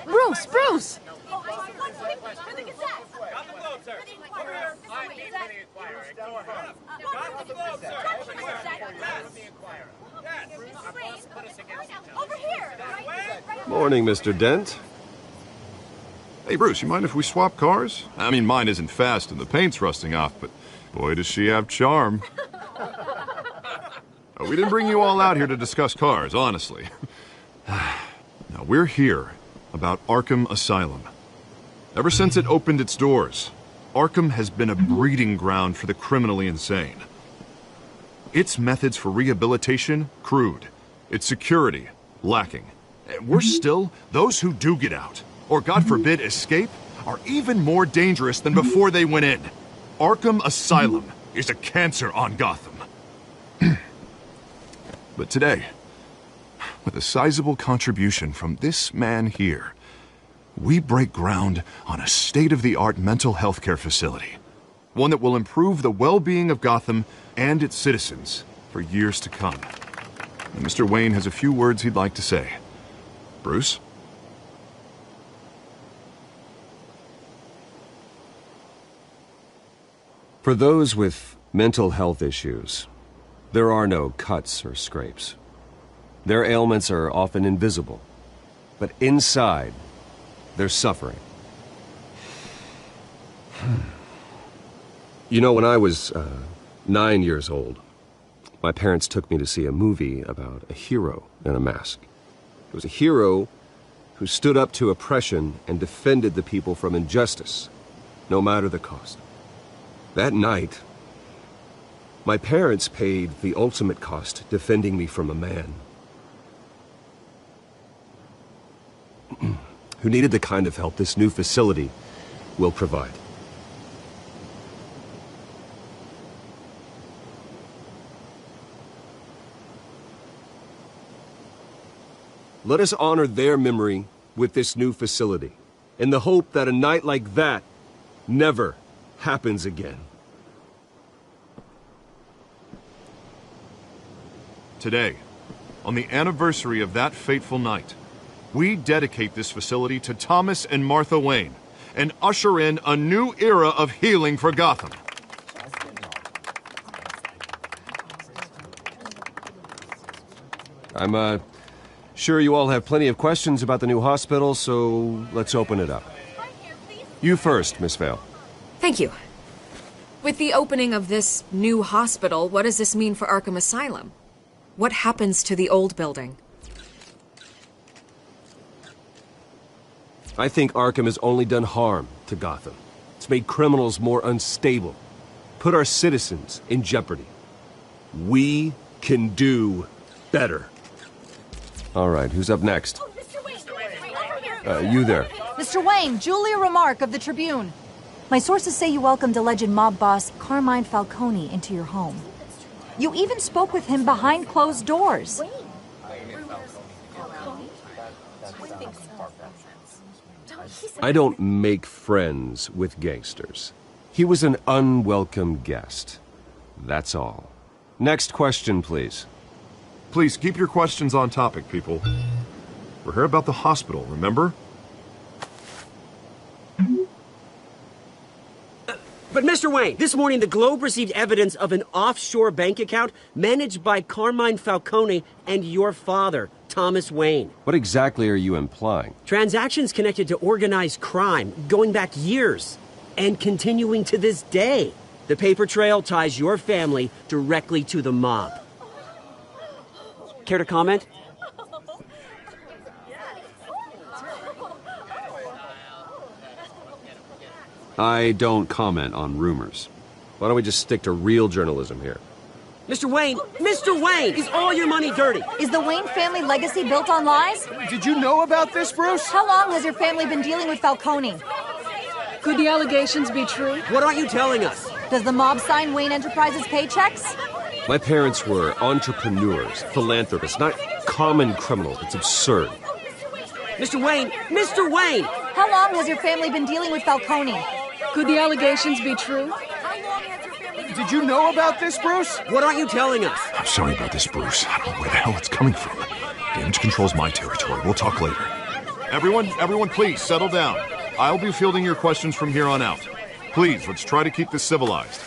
Bruce, Bruce! Morning, Mr. Dent. Hey, Bruce, you mind if we swap cars? I mean, mine isn't fast and the paint's rusting off, but boy, does she have charm. We didn't bring you all out here to discuss cars, honestly. Now, we're here about Arkham Asylum. Ever since it opened its doors, Arkham has been a breeding ground for the criminally insane. Its methods for rehabilitation, crude. Its security, lacking. And worse still, those who do get out, or God forbid escape, are even more dangerous than before they went in. Arkham Asylum is a cancer on Gotham. But today, with a sizable contribution from this man here, we break ground on a state-of-the-art mental health care facility. One that will improve the well-being of Gotham and its citizens for years to come. And Mr. Wayne has a few words he'd like to say. Bruce? For those with mental health issues, there are no cuts or scrapes. Their ailments are often invisible, but inside, they're suffering. You know, when I was 9 years old, my parents took me to see a movie about a hero in a mask. It was a hero who stood up to oppression and defended the people from injustice, no matter the cost. That night, my parents paid the ultimate cost defending me from a man who needed the kind of help this new facility will provide. Let us honor their memory with this new facility, in the hope that a night like that never happens again. Today, on the anniversary of that fateful night, we dedicate this facility to Thomas and Martha Wayne and usher in a new era of healing for Gotham. I'm sure you all have plenty of questions about the new hospital, so let's open it up. You first, Miss Vale. Thank you. With the opening of this new hospital, what does this mean for Arkham Asylum? What happens to the old building? I think Arkham has only done harm to Gotham. It's made criminals more unstable, put our citizens in jeopardy. We can do better. All right, who's up next? Oh, Mr. You there. Mr. Wayne, Julia Remark of the Tribune. My sources say you welcomed alleged mob boss Carmine Falcone into your home. You even spoke with him behind closed doors. I don't make friends with gangsters. He was an unwelcome guest. That's all. Next question, please. Please, keep your questions on topic, people. We're here about the hospital, remember? But Mr. Wayne, this morning the Globe received evidence of an offshore bank account managed by Carmine Falcone and your father, Thomas Wayne. What exactly are you implying? Transactions connected to organized crime going back years and continuing to this day. The paper trail ties your family directly to the mob. Care to comment? I don't comment on rumors. Why don't we just stick to real journalism here? Mr. Wayne, is all your money dirty? Is the Wayne family legacy built on lies? Did you know about this, Bruce? How long has your family been dealing with Falcone? Could the allegations be true? What aren't you telling us? Does the mob sign Wayne Enterprises paychecks? My parents were entrepreneurs, philanthropists, not common criminals. It's absurd. Mr. Wayne! How long has your family been dealing with Falcone? Could the allegations be true? Did you know about this, Bruce? What aren't you telling us? I'm sorry about this, Bruce. I don't know where the hell it's coming from. Damage control's my territory. We'll talk later. Everyone, please, settle down. I'll be fielding your questions from here on out. Please, let's try to keep this civilized.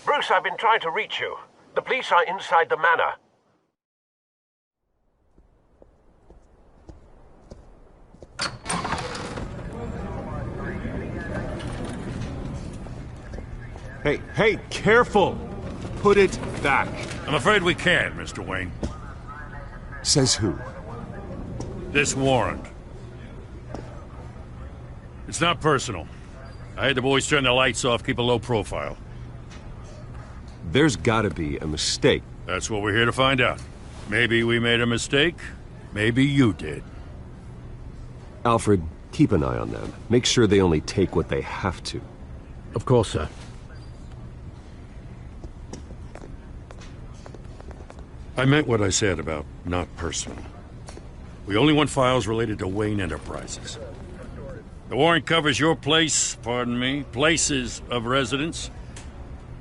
Bruce, I've been trying to reach you. The police are inside the manor. Hey, careful! Put it back. I'm afraid we can't, Mr. Wayne. Says who? This warrant. It's not personal. I had the boys turn the lights off, keep a low profile. There's gotta be a mistake. That's what we're here to find out. Maybe we made a mistake. Maybe you did. Alfred, keep an eye on them. Make sure they only take what they have to. Of course, sir. I meant what I said about not personal. We only want files related to Wayne Enterprises. The warrant covers your places of residence,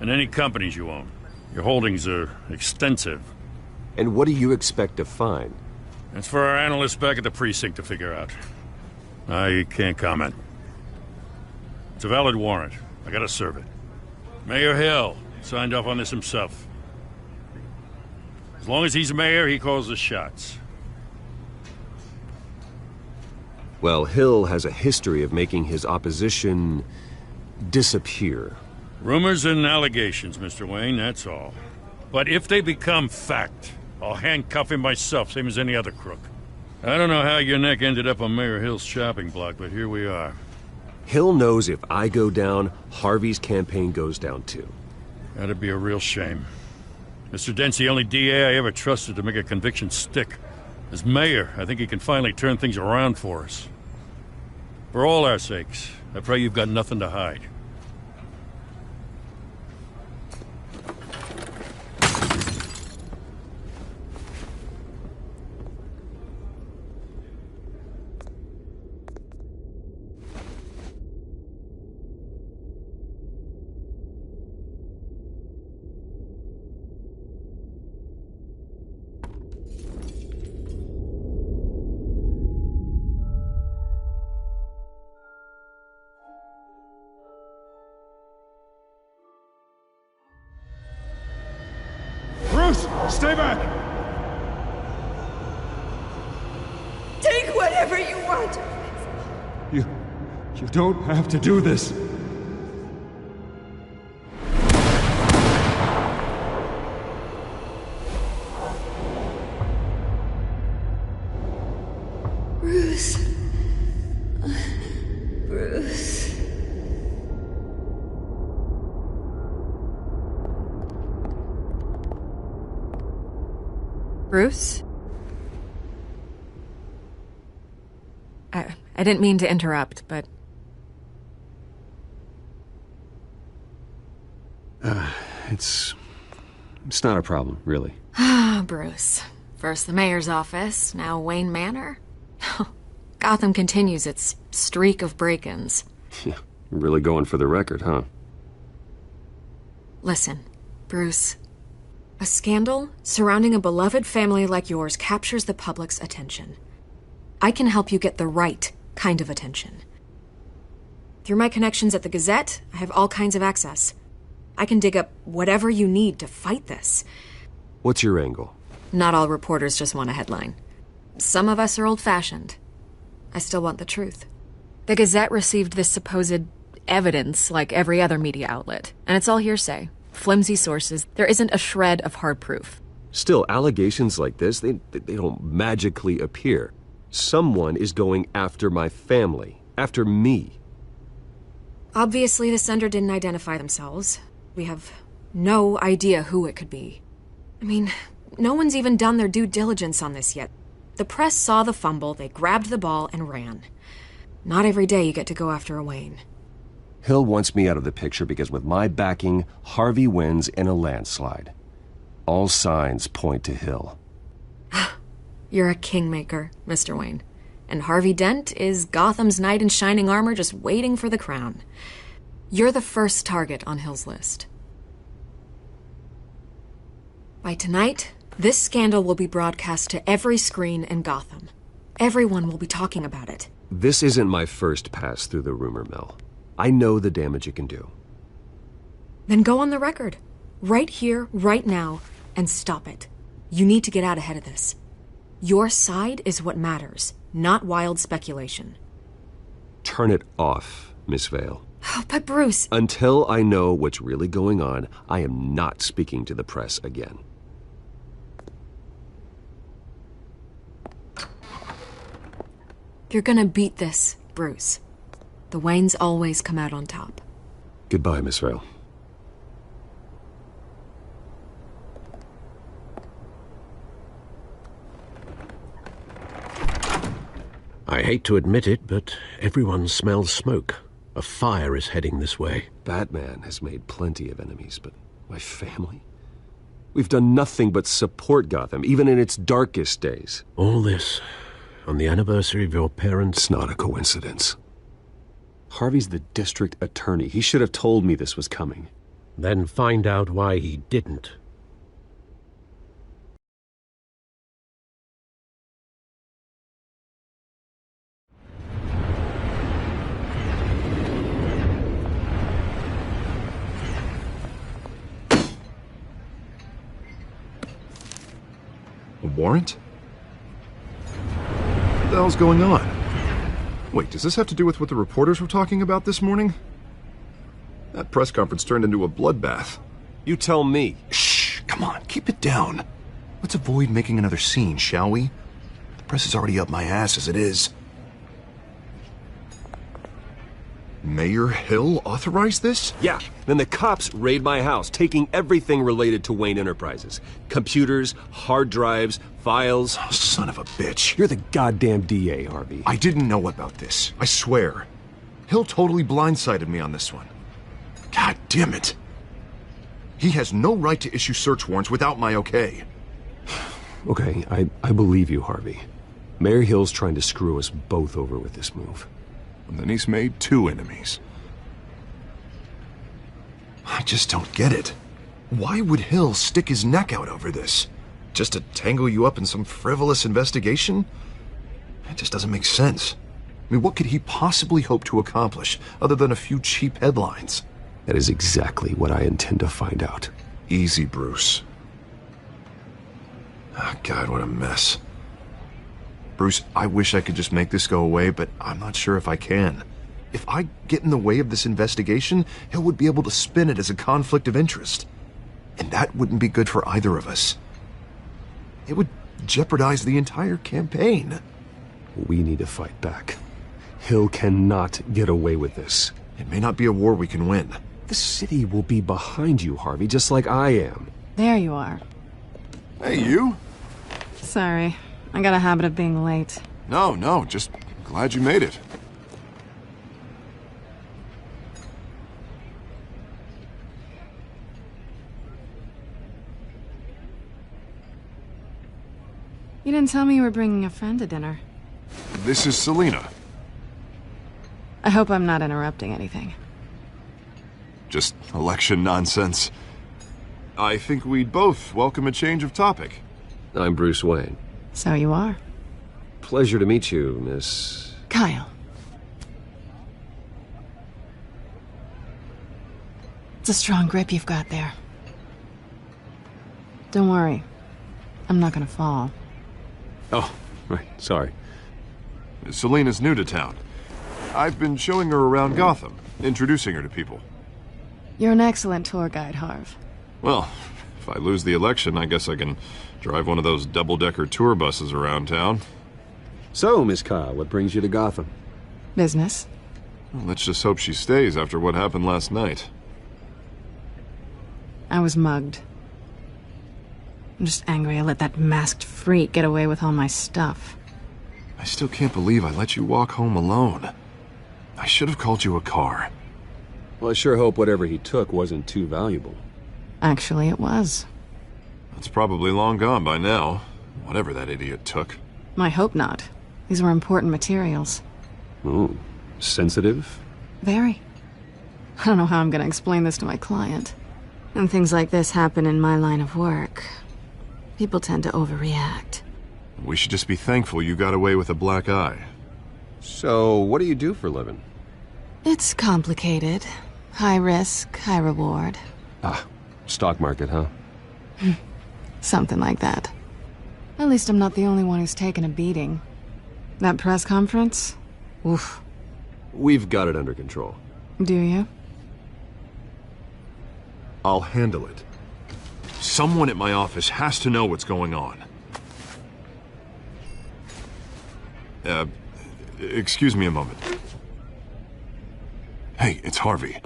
and any companies you own. Your holdings are extensive. And what do you expect to find? That's for our analysts back at the precinct to figure out. I can't comment. It's a valid warrant. I gotta serve it. Mayor Hill signed off on this himself. As long as he's mayor, he calls the shots. Well, Hill has a history of making his opposition disappear. Rumors and allegations, Mr. Wayne, that's all. But if they become fact, I'll handcuff him myself, same as any other crook. I don't know how your neck ended up on Mayor Hill's shopping block, but here we are. Hill knows if I go down, Harvey's campaign goes down too. That'd be a real shame. Mr. Dent's the only DA I ever trusted to make a conviction stick. As mayor, I think he can finally turn things around for us. For all our sakes, I pray you've got nothing to hide. Stay back! Take whatever you want. You don't have to do this. Bruce. Bruce. Bruce? didn't mean to interrupt, but... It's not a problem, really. Ah, Bruce. First the mayor's office, now Wayne Manor. Gotham continues its streak of break-ins. Yeah, really going for the record, huh? Listen, Bruce. A scandal surrounding a beloved family like yours captures the public's attention. I can help you get the right kind of attention. Through my connections at the Gazette, I have all kinds of access. I can dig up whatever you need to fight this. What's your angle? Not all reporters just want a headline. Some of us are old-fashioned. I still want the truth. The Gazette received this supposed evidence like every other media outlet, and it's all hearsay. Flimsy sources. There isn't a shred of hard proof. Still, allegations like this, they don't magically appear. Someone is going after my family. After me. Obviously, the sender didn't identify themselves. We have no idea who it could be. I mean, no one's even done their due diligence on this yet. The press saw the fumble, they grabbed the ball and ran. Not every day you get to go after a Wayne. Hill wants me out of the picture because with my backing, Harvey wins in a landslide. All signs point to Hill. You're a kingmaker, Mr. Wayne. And Harvey Dent is Gotham's knight in shining armor just waiting for the crown. You're the first target on Hill's list. By tonight, this scandal will be broadcast to every screen in Gotham. Everyone will be talking about it. This isn't my first pass through the rumor mill. I know the damage it can do. Then go on the record. Right here, right now, and stop it. You need to get out ahead of this. Your side is what matters, not wild speculation. Turn it off, Miss Vale. Oh, but Bruce... Until I know what's really going on, I am not speaking to the press again. You're gonna beat this, Bruce. The Waynes always come out on top. Goodbye, Miss Vale. I hate to admit it, but everyone smells smoke. A fire is heading this way. Batman has made plenty of enemies, but my family? We've done nothing but support Gotham, even in its darkest days. All this on the anniversary of your parents'... It's not a coincidence. Harvey's the district attorney. He should have told me this was coming. Then find out why he didn't. A warrant? What the hell's going on? Wait, does this have to do with what the reporters were talking about this morning? That press conference turned into a bloodbath. You tell me. Shh, come on, keep it down. Let's avoid making another scene, shall we? The press is already up my ass as it is. Mayor Hill authorized this? Yeah, then the cops raid my house, taking everything related to Wayne Enterprises. Computers, hard drives, files. Oh, son of a bitch. You're the goddamn DA, Harvey. I didn't know about this, I swear. Hill totally blindsided me on this one. God damn it. He has no right to issue search warrants without my okay. Okay, I believe you, Harvey. Mayor Hill's trying to screw us both over with this move. And then he's made two enemies. I just don't get it. Why would Hill stick his neck out over this? Just to tangle you up in some frivolous investigation? It just doesn't make sense. I mean, what could he possibly hope to accomplish other than a few cheap headlines? That is exactly what I intend to find out. Easy, Bruce. Oh, God, what a mess. Bruce, I wish I could just make this go away, but I'm not sure if I can. If I get in the way of this investigation, Hill would be able to spin it as a conflict of interest. And that wouldn't be good for either of us. It would jeopardize the entire campaign. We need to fight back. Hill cannot get away with this. It may not be a war we can win. The city will be behind you, Harvey, just like I am. There you are. Hey, you? Sorry. I got a habit of being late. No, just Glad you made it. You didn't tell me you were bringing a friend to dinner. This is Selina. I hope I'm not interrupting anything. Just election nonsense. I think we'd both welcome a change of topic. I'm Bruce Wayne. So you are. Pleasure to meet you, Miss... Kyle. It's a strong grip you've got there. Don't worry. I'm not gonna fall. Oh, right. Sorry. Selina's new to town. I've been showing her around Gotham, introducing her to people. You're an excellent tour guide, Harv. Well, if I lose the election, I guess I can drive one of those double-decker tour buses around town. So, Miss Kyle, what brings you to Gotham? Business. Well, let's just hope she stays after what happened last night. I was mugged. I'm just angry I let that masked freak get away with all my stuff. I still can't believe I let you walk home alone. I should have called you a car. Well, I sure hope whatever he took wasn't too valuable. Actually, it was. It's probably long gone by now, whatever that idiot took. I hope not. These were important materials. Ooh, sensitive? Very. I don't know how I'm gonna explain this to my client. When things like this happen in my line of work, people tend to overreact. We should just be thankful you got away with a black eye. So, what do you do for a living? It's complicated. High risk, high reward. Ah, stock market, huh? Something like that. At least I'm not the only one who's taken a beating. That press conference? Oof. We've got it under control. Do you? I'll handle it. Someone at my office has to know what's going on. Excuse me a moment. Hey, it's Harvey.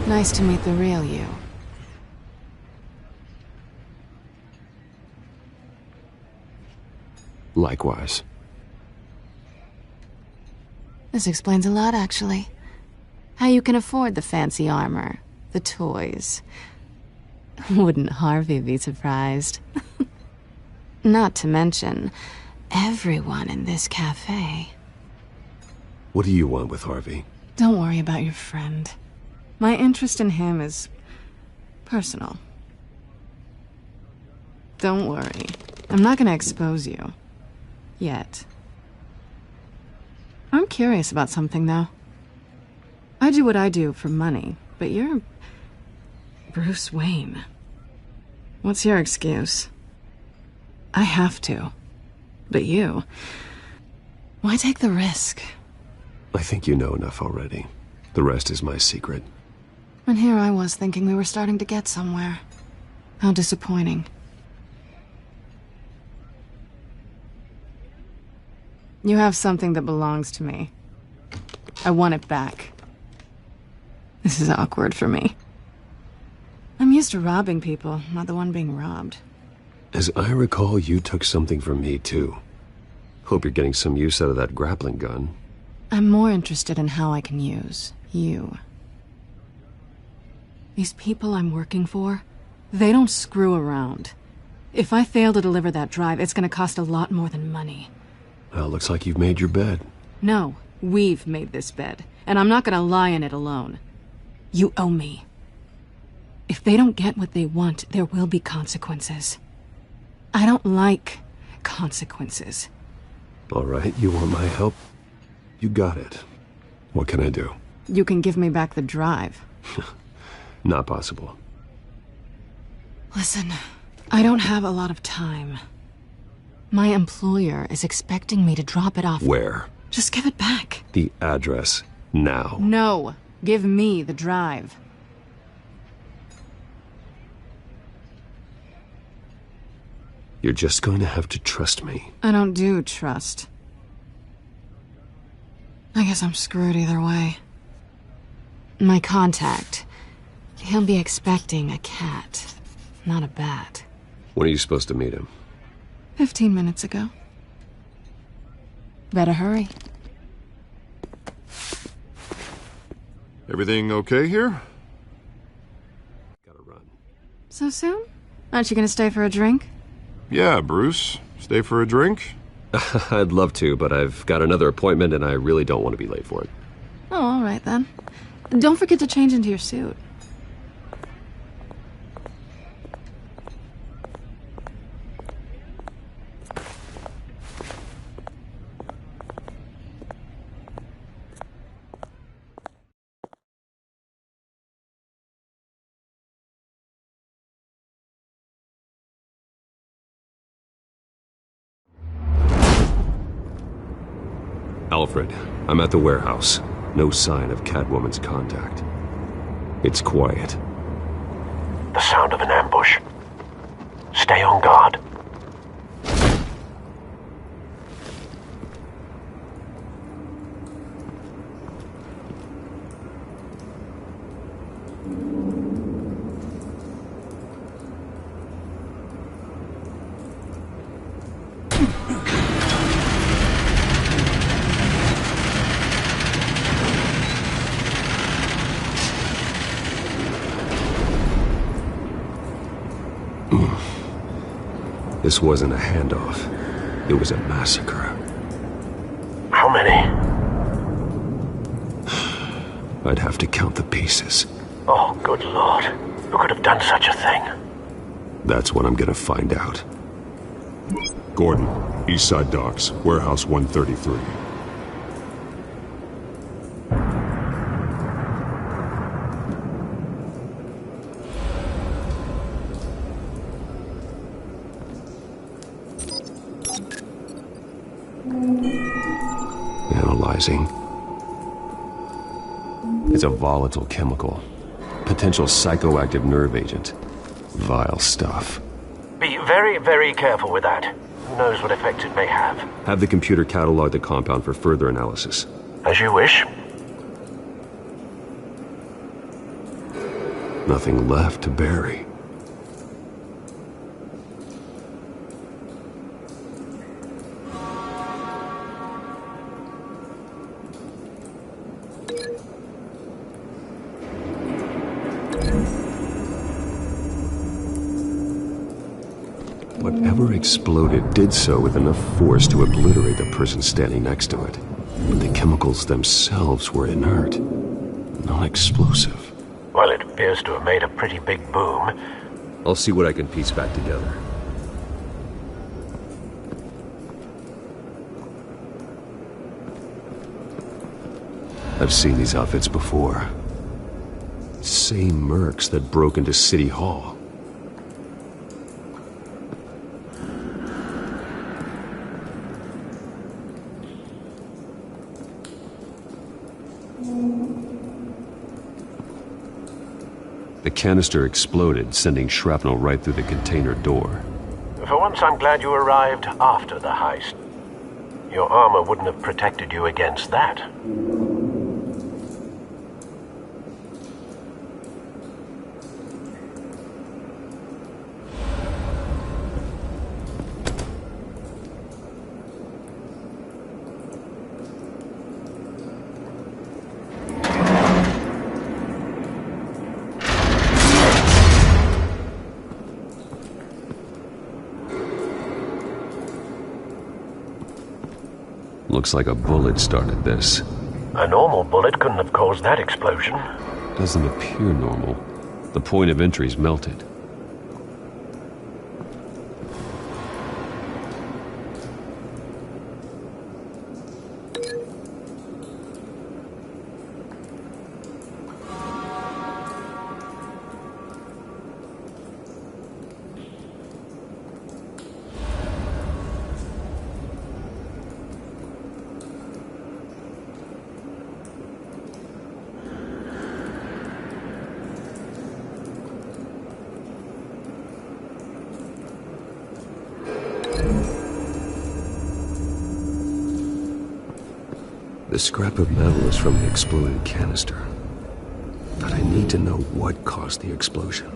Nice to meet the real you. Likewise. This explains a lot, actually. How you can afford the fancy armor, the toys. Wouldn't Harvey be surprised? Not to mention, everyone in this cafe. What do you want with Harvey? Don't worry about your friend. My interest in him is personal. Don't worry. I'm not gonna expose you. Yet. I'm curious about something, though. I do what I do for money, but you're Bruce Wayne. What's your excuse? I have to. But you... why take the risk? I think you know enough already. The rest is my secret. And here I was thinking we were starting to get somewhere. How disappointing. You have something that belongs to me. I want it back. This is awkward for me. I'm used to robbing people, not the one being robbed. As I recall, you took something from me, too. Hope you're getting some use out of that grappling gun. I'm more interested in how I can use you. These people I'm working for, they don't screw around. If I fail to deliver that drive, it's gonna cost a lot more than money. Well, looks like you've made your bed. No, we've made this bed, and I'm not gonna lie in it alone. You owe me. If they don't get what they want, there will be consequences. I don't like consequences. All right, you want my help? You got it. What can I do? You can give me back the drive. Not possible. Listen, I don't have a lot of time. My employer is expecting me to drop it off. Where? Just give it back. The address, now. No, give me the drive. You're just going to have to trust me. I don't do trust. I guess I'm screwed either way. My contact. He'll be expecting a cat, not a bat. When are you supposed to meet him? 15 minutes ago. Better hurry. Everything okay here? Gotta run. So soon? Aren't you gonna stay for a drink? Yeah, Bruce. Stay for a drink? I'd love to, but I've got another appointment and I really don't want to be late for it. Oh, all right then. Don't forget to change into your suit. Alfred, I'm at the warehouse. No sign of Catwoman's contact. It's quiet. The sound of an ambush. Stay on guard. This wasn't a handoff. It was a massacre. How many? I'd have to count the pieces. Oh, good Lord. Who could have done such a thing? That's what I'm gonna find out. Gordon, Eastside Docks, Warehouse 133. Analyzing. It's a volatile chemical. Potential psychoactive nerve agent. Vile stuff. Be very, very careful with that. Who knows what effects it may have. Have the computer catalog the compound for further analysis. As you wish. Nothing left to bury. Whatever exploded did so with enough force to obliterate the person standing next to it. But the chemicals themselves were inert, non-explosive. Well, it appears to have made a pretty big boom. I'll see what I can piece back together. I've seen these outfits before. Same mercs that broke into City Hall. The canister exploded, sending shrapnel right through the container door. For once, I'm glad you arrived after the heist. Your armor wouldn't have protected you against that. Looks like a bullet started this. A normal bullet couldn't have caused that explosion. Doesn't appear normal. The point of entry's melted. The scrap of metal is from the exploded canister. But I need to know what caused the explosion.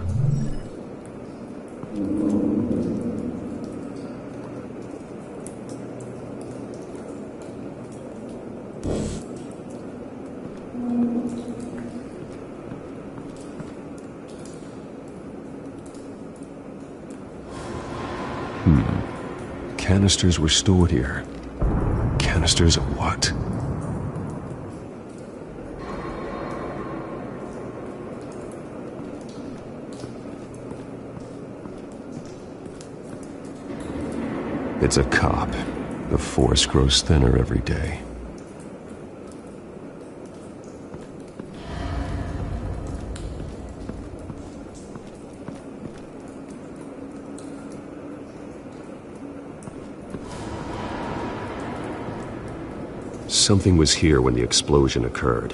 Canisters were stored here. Canisters of what? It's a cop. The force grows thinner every day. Something was here when the explosion occurred.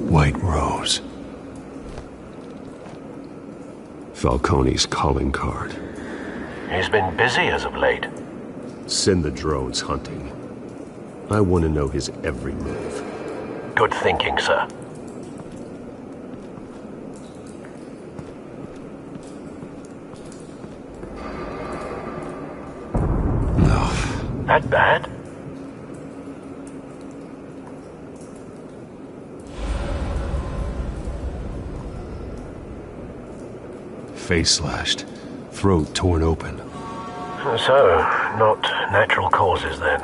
White Rose. Falcone's calling card. He's been busy as of late. Send the drones hunting. I want to know his every move. Good thinking, sir. That bad? Face slashed, throat torn open. So, not natural causes then.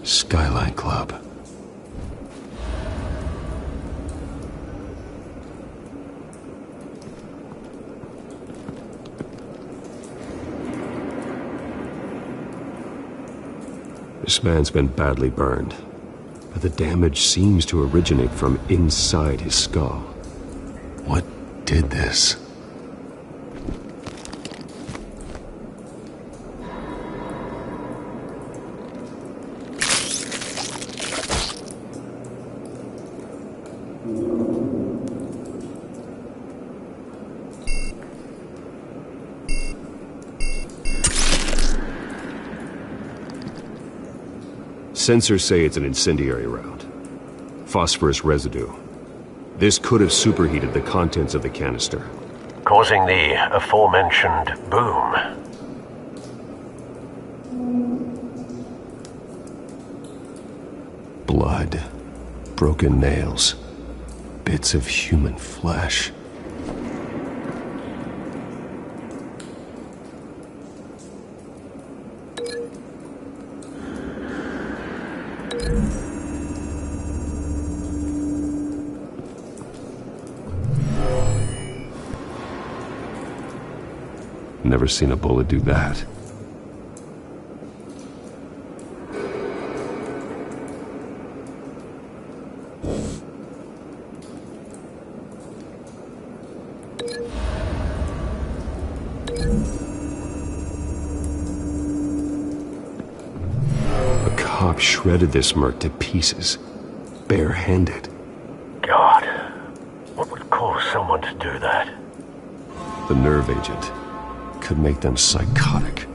Skyline Club. This man's been badly burned, but the damage seems to originate from inside his skull. What did this? Sensors say it's an incendiary round. Phosphorus residue. This could have superheated the contents of the canister, causing the aforementioned boom. Blood, broken nails, bits of human flesh. Never seen a bullet do that. A cop shredded this merc to pieces, barehanded. God, what would cause someone to do that? The nerve agent could make them psychotic.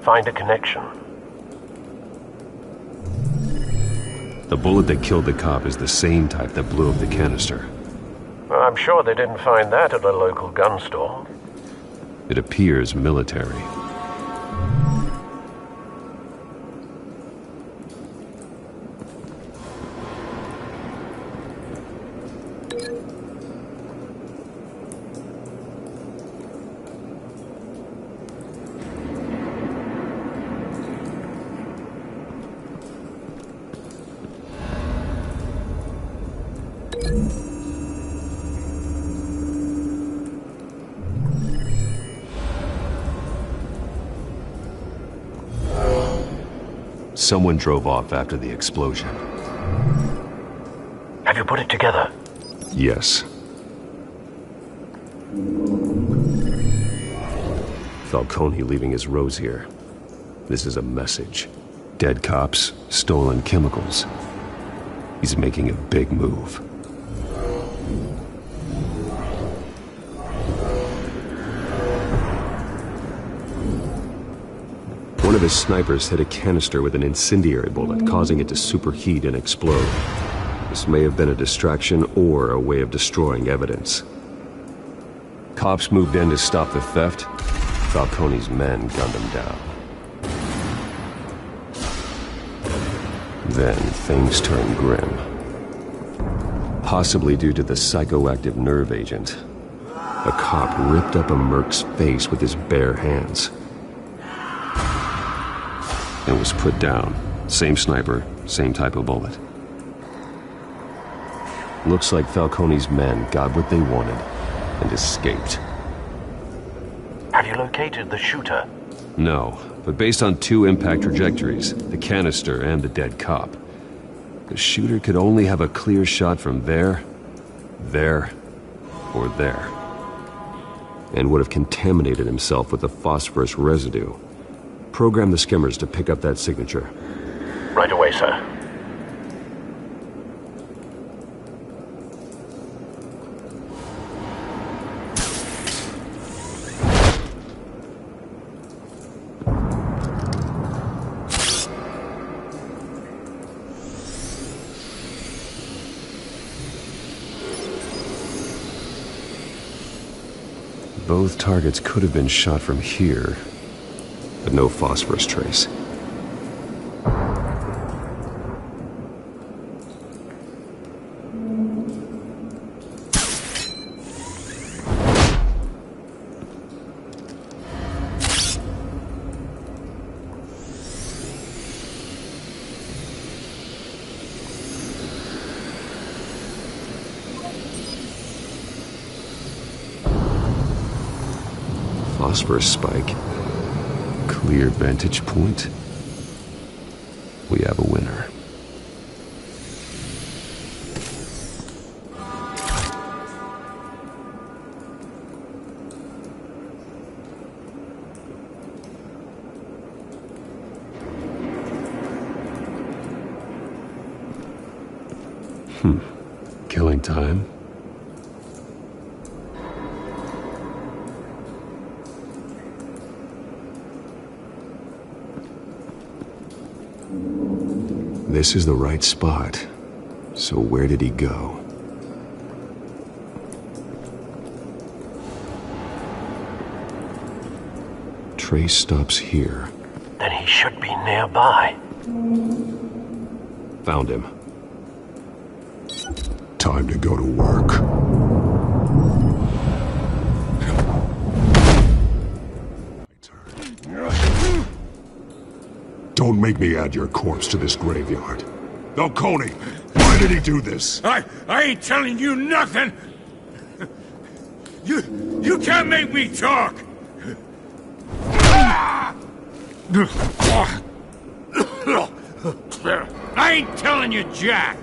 Find a connection. The bullet that killed the cop is the same type that blew up the canister. Well, I'm sure they didn't find that at a local gun store. It appears military. Someone drove off after the explosion. Have you put it together? Yes. Falcone leaving his rose here. This is a message. Dead cops, stolen chemicals. He's making a big move. One of his snipers hit a canister with an incendiary bullet, causing it to superheat and explode. This may have been a distraction or a way of destroying evidence. Cops moved in to stop the theft. Falcone's men gunned him down. Then things turned grim. Possibly due to the psychoactive nerve agent. A cop ripped up a merc's face with his bare hands. And was put down. Same sniper, same type of bullet. Looks like Falcone's men got what they wanted and escaped. Have you located the shooter? No, but based on 2 impact trajectories, the canister and the dead cop, the shooter could only have a clear shot from there, or there, and would have contaminated himself with the phosphorus residue. Program the skimmers to pick up that signature. Right away, sir. Both targets could have been shot from here, but no phosphorus trace. Phosphorus spike. Clear vantage point. We have a winner. Killing time. This is the right spot. So where did he go? Trace stops here. Then he should be nearby. Found him. Time to go to work. Don't make me add your corpse to this graveyard. Falcone, why did he do this? I ain't telling you nothing! You can't make me talk! I ain't telling you jack!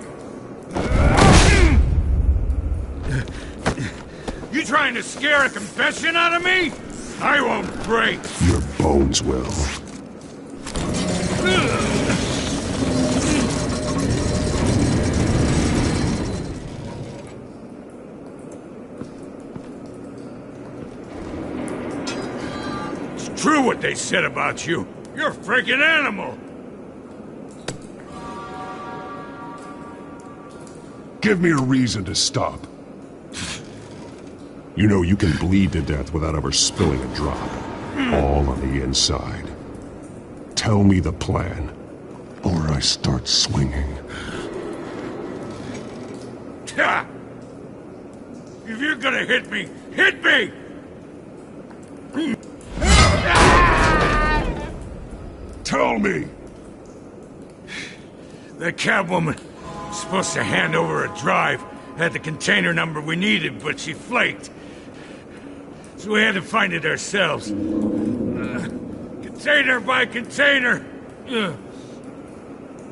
You trying to scare a confession out of me? I won't break! Your bones will. It's true what they said about you. You're a freaking animal! Give me a reason to stop. You know you can bleed to death without ever spilling a drop. All on the inside. Tell me the plan, or I start swinging. If you're gonna hit me, hit me! Tell me! The cabwoman was supposed to hand over a drive had the container number we needed, but she flaked. So we had to find it ourselves. Container by container.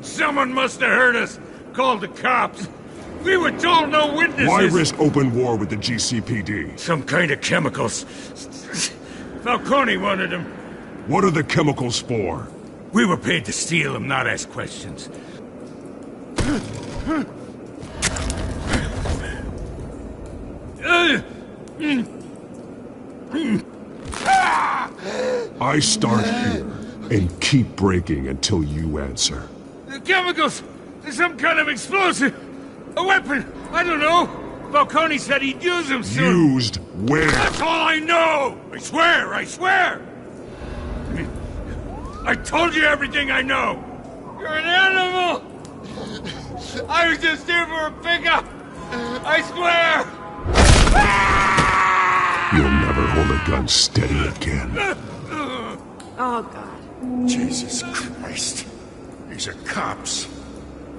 Someone must have heard us, called the cops. We were told no witnesses. Why risk open war with the GCPD? Some kind of chemicals. Falcone wanted them. What are the chemicals for? We were paid to steal them, not ask questions. I start here and keep breaking until you answer. The chemicals! There's some kind of explosive! A weapon! I don't know! Falcone said he'd use them soon! Used where? That's all I know! I swear! I swear! I told you everything I know! You're an animal! I was just here for a pickup! I swear! You'll never hold a gun steady again. Oh, God. Jesus Christ. These are cops.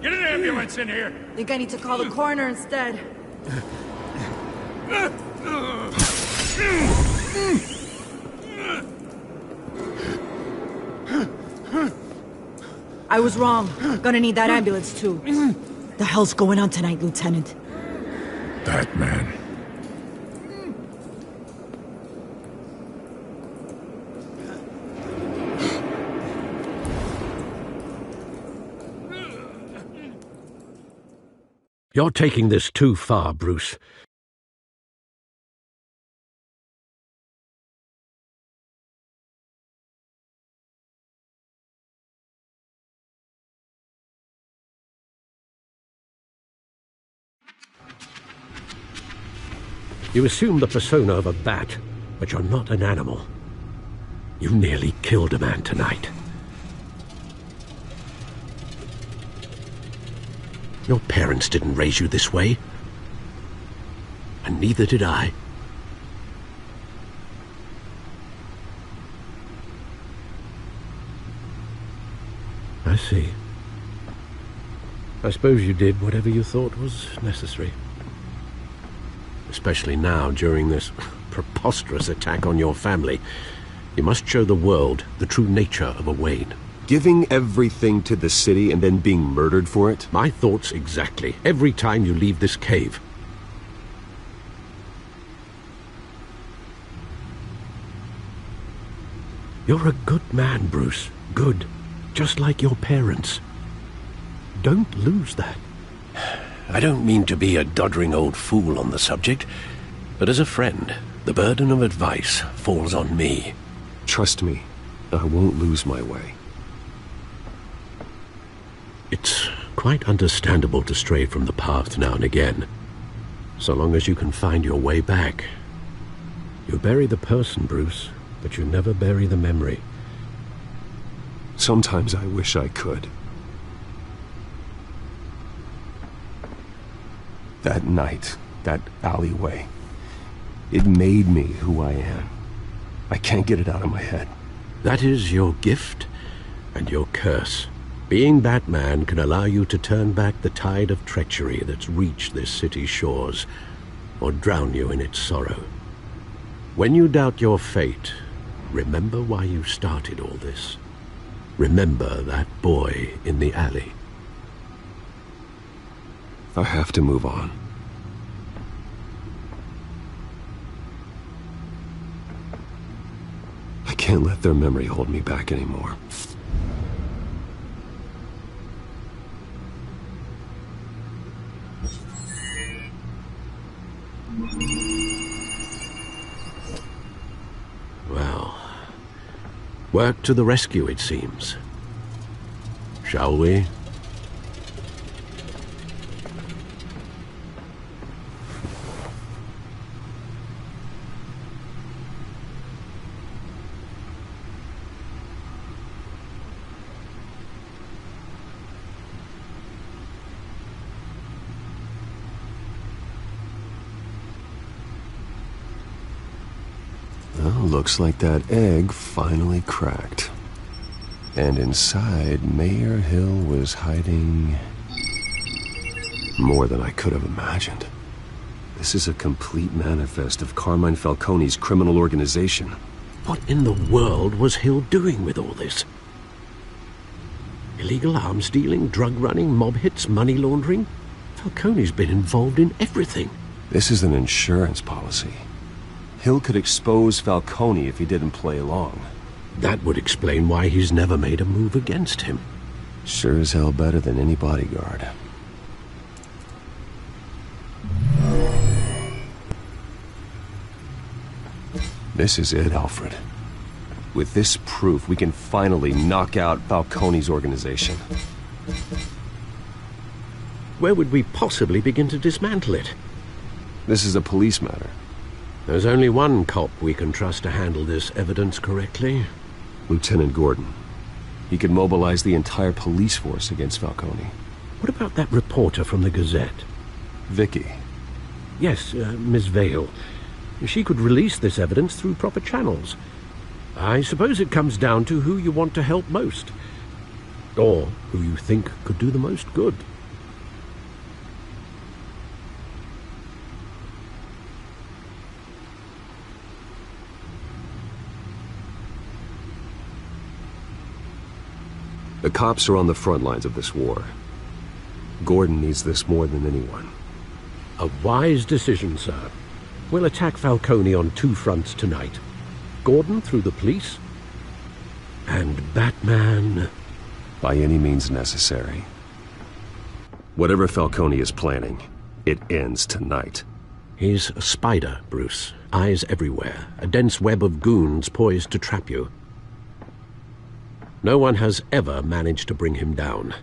Get an ambulance in here! Think I need to call the coroner instead. I was wrong. Gonna need that ambulance, too. The hell's going on tonight, Lieutenant? Batman. You're taking this too far, Bruce. You assume the persona of a bat, but you're not an animal. You nearly killed a man tonight. Your parents didn't raise you this way. And neither did I. I see. I suppose you did whatever you thought was necessary. Especially now, during this preposterous attack on your family. You must show the world the true nature of a Wayne. Giving everything to the city and then being murdered for it? My thoughts exactly. Every time you leave this cave. You're a good man, Bruce. Good. Just like your parents. Don't lose that. I don't mean to be a doddering old fool on the subject, but as a friend, the burden of advice falls on me. Trust me, I won't lose my way. It's quite understandable to stray from the path now and again, so long as you can find your way back. You bury the person, Bruce, but you never bury the memory. Sometimes I wish I could. That night, that alleyway, it made me who I am. I can't get it out of my head. That is your gift and your curse. Being Batman can allow you to turn back the tide of treachery that's reached this city's shores, or drown you in its sorrow. When you doubt your fate, remember why you started all this. Remember that boy in the alley. I have to move on. I can't let their memory hold me back anymore. Well, work to the rescue, it seems. Shall we? Looks like that egg finally cracked. And inside, Mayor Hill was hiding more than I could have imagined. This is a complete manifest of Carmine Falcone's criminal organization. What in the world was Hill doing with all this? Illegal arms dealing, drug running, mob hits, money laundering? Falcone's been involved in everything. This is an insurance policy. Hill could expose Falcone if he didn't play along. That would explain why he's never made a move against him. Sure as hell better than any bodyguard. This is it, Alfred. With this proof, we can finally knock out Falcone's organization. Where would we possibly begin to dismantle it? This is a police matter. There's only one cop we can trust to handle this evidence correctly. Lieutenant Gordon. He could mobilize the entire police force against Falcone. What about that reporter from the Gazette? Vicky. Yes, Miss Vale. She could release this evidence through proper channels. I suppose it comes down to who you want to help most. Or who you think could do the most good. The cops are on the front lines of this war. Gordon needs this more than anyone. A wise decision, sir. We'll attack Falcone on two fronts tonight. Gordon through the police, and Batman... by any means necessary. Whatever Falcone is planning, it ends tonight. He's a spider, Bruce. Eyes everywhere. A dense web of goons poised to trap you. No one has ever managed to bring him down.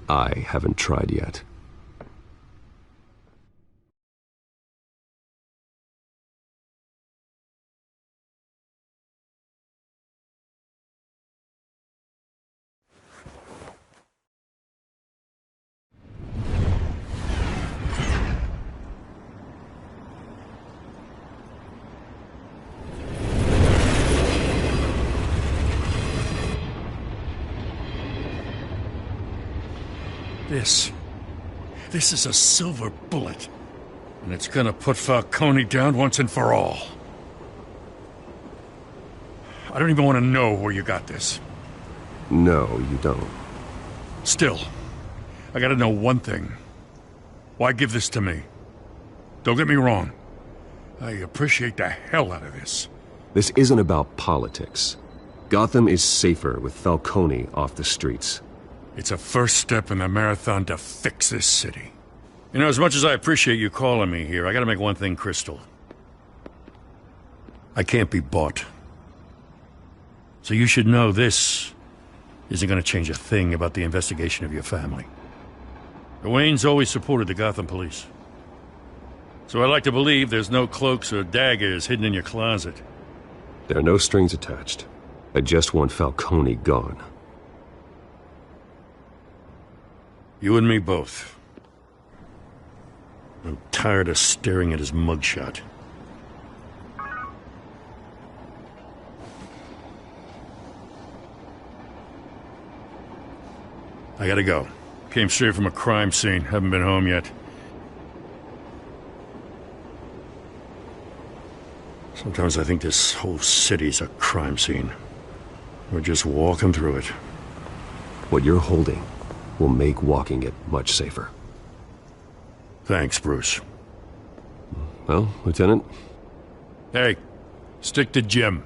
I haven't tried yet. This is a silver bullet. And it's gonna put Falcone down once and for all. I don't even want to know where you got this. No, you don't. Still, I gotta know one thing. Why give this to me? Don't get me wrong. I appreciate the hell out of this. This isn't about politics. Gotham is safer with Falcone off the streets. It's a first step in the marathon to fix this city. You know, as much as I appreciate you calling me here, I gotta make one thing crystal. I can't be bought. So you should know this isn't gonna change a thing about the investigation of your family. The Waynes always supported the Gotham police. So I like to believe there's no cloaks or daggers hidden in your closet. There are no strings attached. I just want Falcone gone. You and me both. I'm tired of staring at his mugshot. I gotta go. Came straight from a crime scene. Haven't been home yet. Sometimes I think this whole city's a crime scene. We're just walking through it. What you're holding will make walking it much safer. Thanks, Bruce. Well, Lieutenant? Hey, stick to Jim.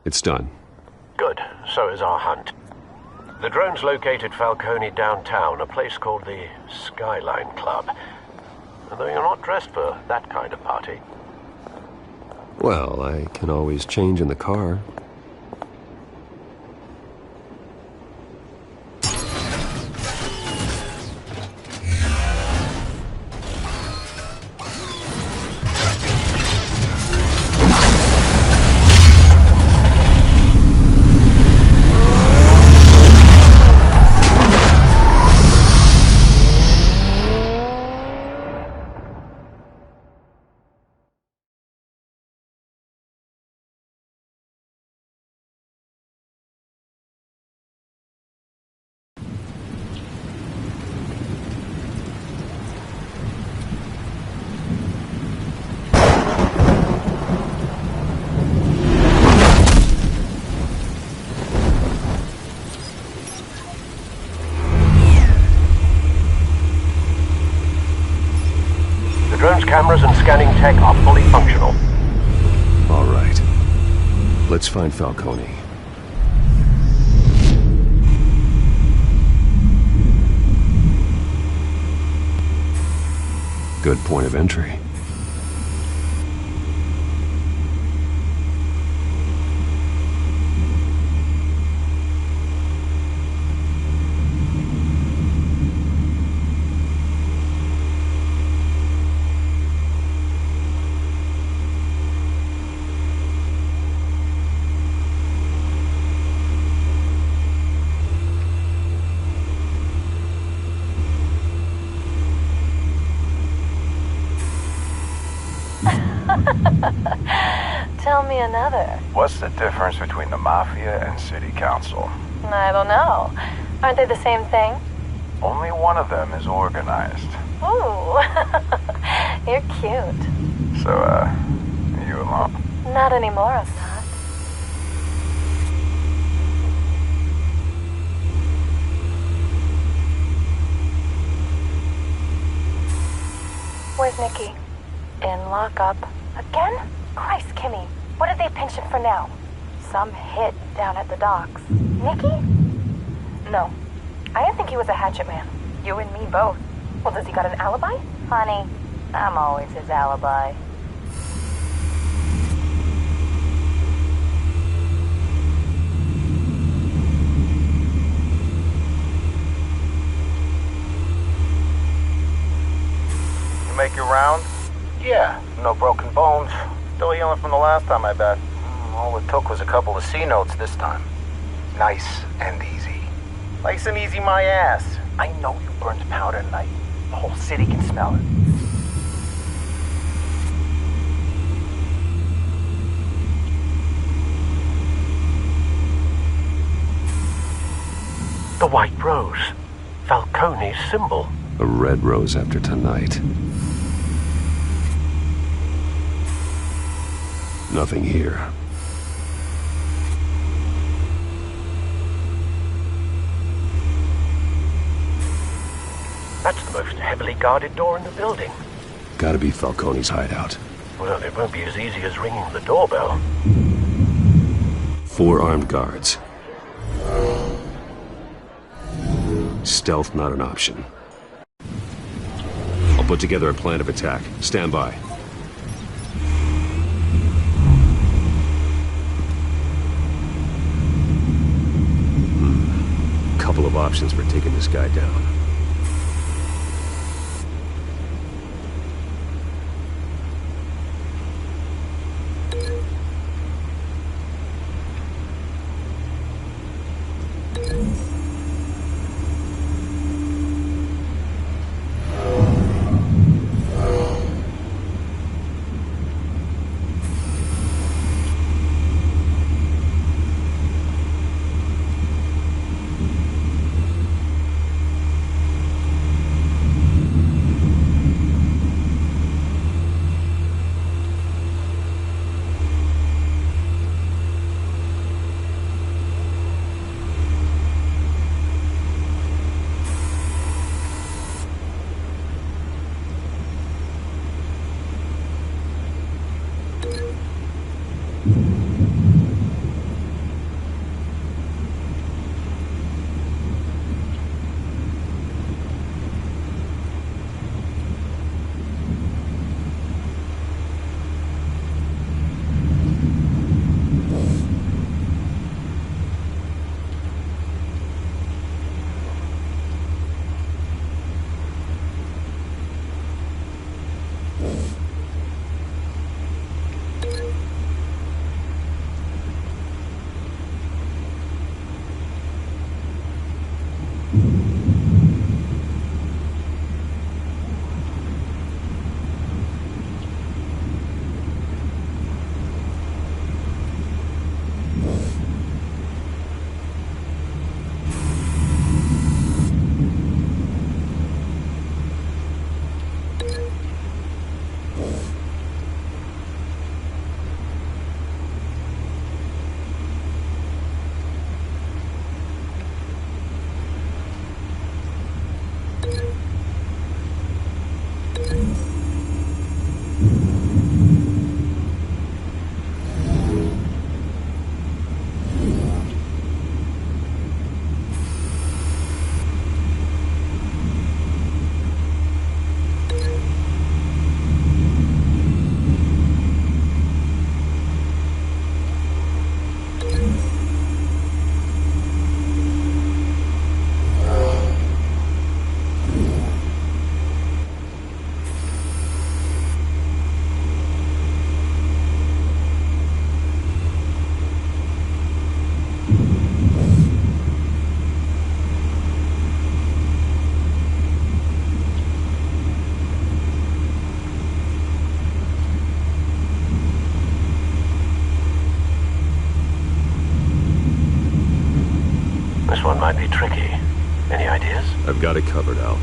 It's done. Good. So is our hunt. The drones located Falcone downtown, a place called the Skyline Club. Although you're not dressed for that kind of party. Well, I can always change in the car. Let's find Falcone. Good point of entry. Tell me another. What's the difference between the Mafia and City Council? I don't know. Aren't they the same thing? Only one of them is organized. Ooh, you're cute. So, are you alone? Not anymore, I'm not. Where's Nikki? In lockup. Again? Christ, Kimmy. What did they pinch him for now? Some hit down at the docks. Nikki? No. I didn't think he was a hatchet man. You and me both. Well, does he got an alibi? Honey, I'm always his alibi. You make your round? Yeah, no broken bones. Still healing from the last time, I bet. All it took was a couple of C notes this time. Nice and easy. Nice and easy my ass. I know you burned powder tonight. The whole city can smell it. The white rose. Falcone's symbol. A red rose after tonight. Nothing here. That's the most heavily guarded door in the building. Gotta be Falcone's hideout. Well, it won't be as easy as ringing the doorbell. 4 armed guards. Stealth not an option. I'll put together a plan of attack. Stand by. Couple of options for taking this guy down. This one might be tricky. Any ideas? I've got it covered, Al.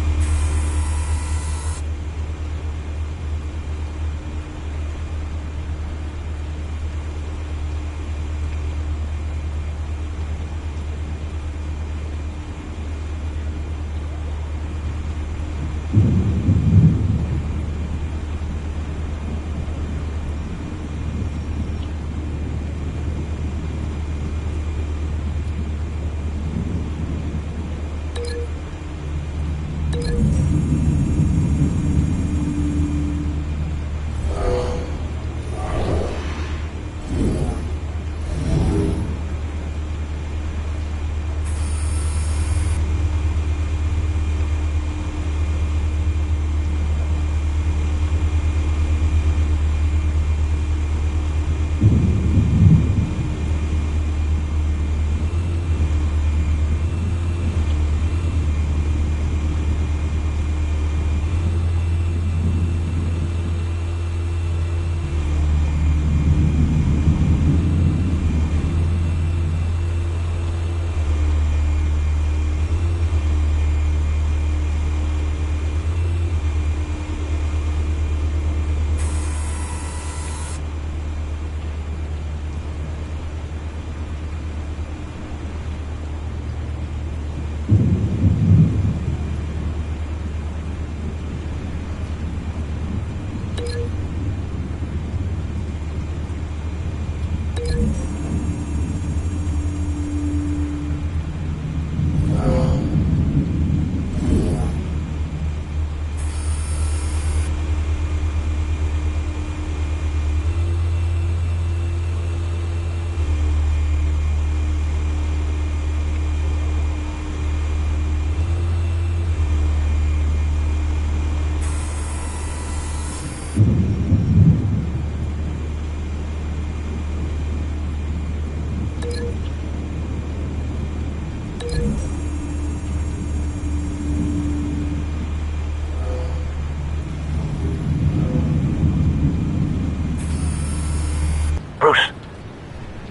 Bruce,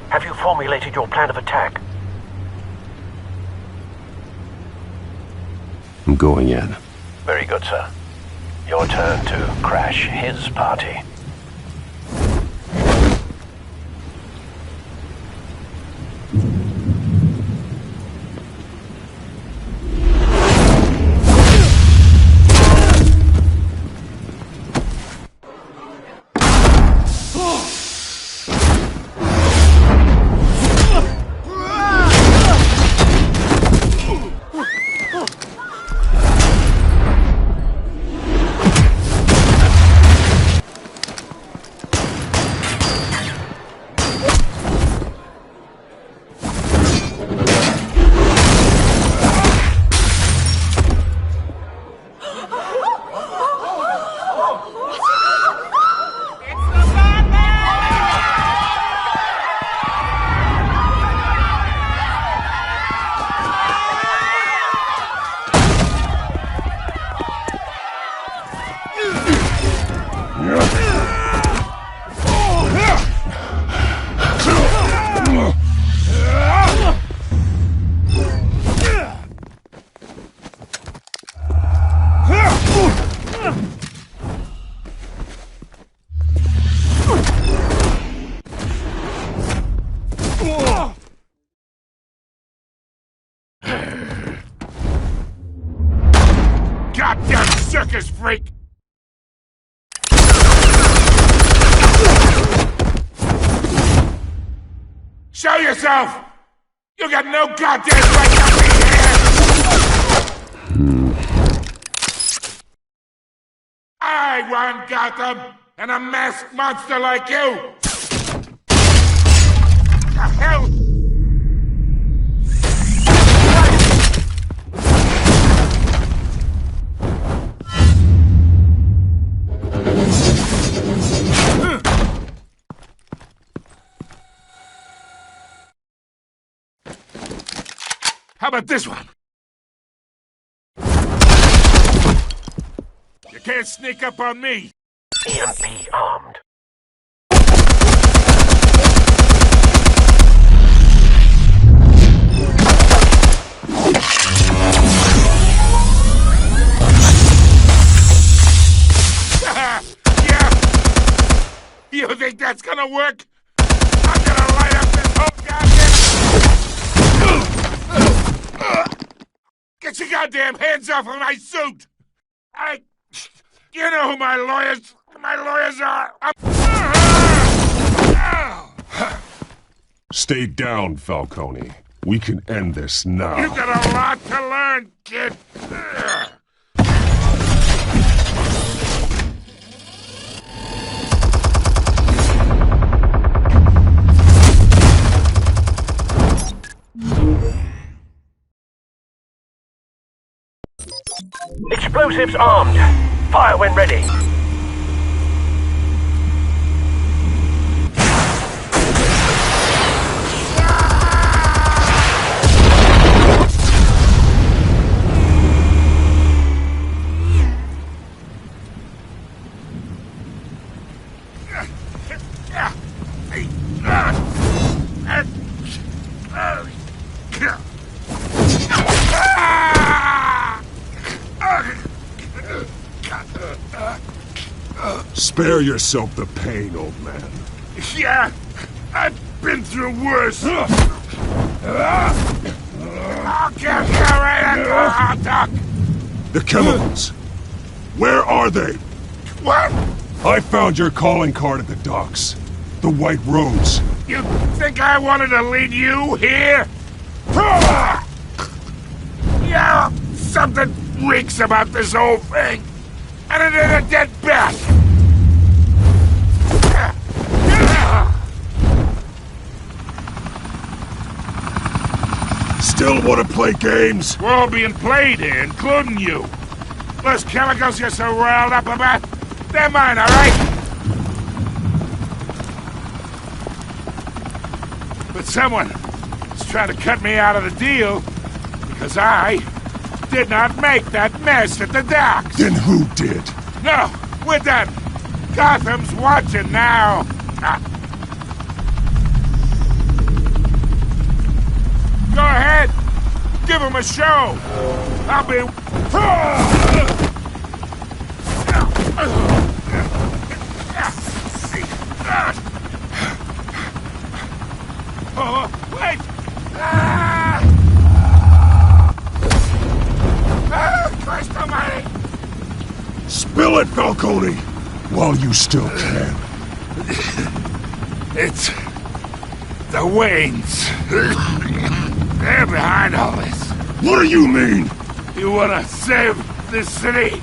have you formulated your plan of attack? I'm going in. Very good, sir. Your turn to crash his party. Goddamn circus freak! Show yourself! You got no goddamn right to be here! I run Gotham, and a masked monster like you! The hell? How about this one? You can't sneak up on me. EMP armed. gonna work? I'm gonna light up this whole goddamn... Get your goddamn hands off of my suit! You know who my lawyers are! Stay down, Falcone. We can end this now. You got a lot to learn, kid! Explosives armed. Fire when ready. Spare yourself the pain, old man. Yeah, I've been through worse. I'll get you right at the hot dog. The chemicals. Where are they? What? I found your calling card at the docks. The White Rose. You think I wanted to lead you here? Yeah, something reeks about this whole thing. And it is a dead bat. Still want to play games? We're all being played here, including you. Those chemicals you're so riled up about, they're mine, all right? But someone is trying to cut me out of the deal because I did not make that mess at the docks. Then who did? No, we're done. Gotham's watching now. Go ahead. Give him a show. I'll be... Oh, wait! Christ almighty! Spill it, Falcone, while you still can. It's... the Waynes. They're behind all this. What do you mean? You want to save this city?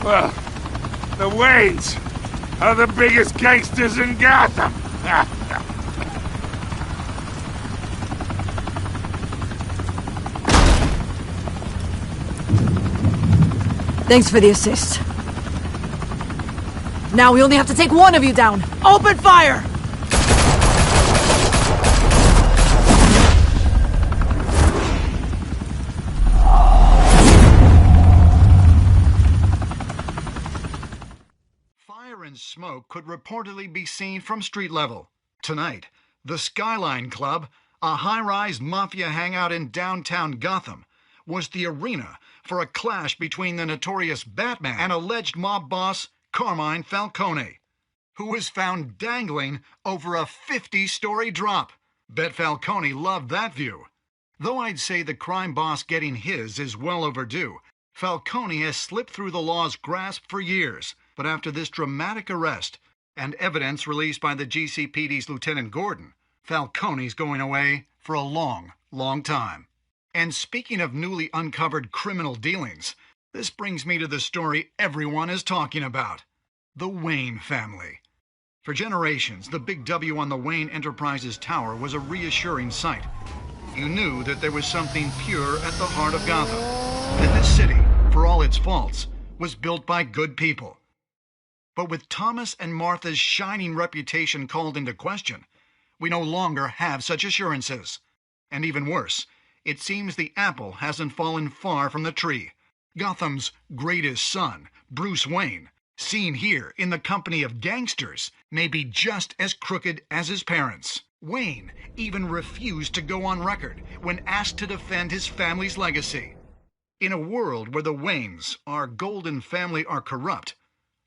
Well, the Waynes are the biggest gangsters in Gotham. Thanks for the assist. Now we only have to take one of you down. Open fire! Fire and smoke could reportedly be seen from street level. Tonight, the Skyline Club, a high-rise mafia hangout in downtown Gotham, was the arena for a clash between the notorious Batman and alleged mob boss Carmine Falcone, who was found dangling over a 50-story drop. Bet Falcone loved that view. Though I'd say the crime boss getting his is well overdue, Falcone has slipped through the law's grasp for years. But after this dramatic arrest and evidence released by the GCPD's Lieutenant Gordon, Falcone's going away for a long, long time. And speaking of newly uncovered criminal dealings, this brings me to the story everyone is talking about. The Wayne family. For generations, the big W on the Wayne Enterprises Tower was a reassuring sight. You knew that there was something pure at the heart of Gotham. That this city, for all its faults, was built by good people. But with Thomas and Martha's shining reputation called into question, we no longer have such assurances. And even worse, it seems the apple hasn't fallen far from the tree. Gotham's greatest son, Bruce Wayne, seen here in the company of gangsters, may be just as crooked as his parents. Wayne even refused to go on record when asked to defend his family's legacy. In a world where the Waynes, our golden family, are corrupt,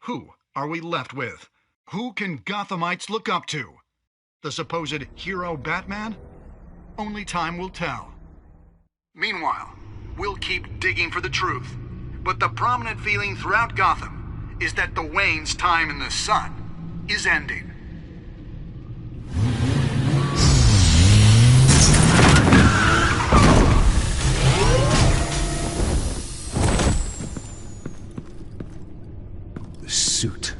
who are we left with? Who can Gothamites look up to? The supposed hero Batman? Only time will tell. Meanwhile, we'll keep digging for the truth. But the prominent feeling throughout Gotham is that the Waynes' time in the sun is ending. The suit,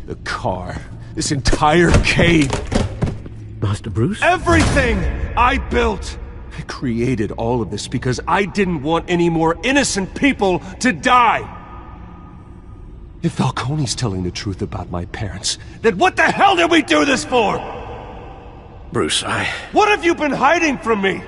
the car, this entire cave. Master Bruce? Everything I built! I created all of this because I didn't want any more innocent people to die! If Falcone's telling the truth about my parents, then what the hell did we do this for? Bruce, What have you been hiding from me?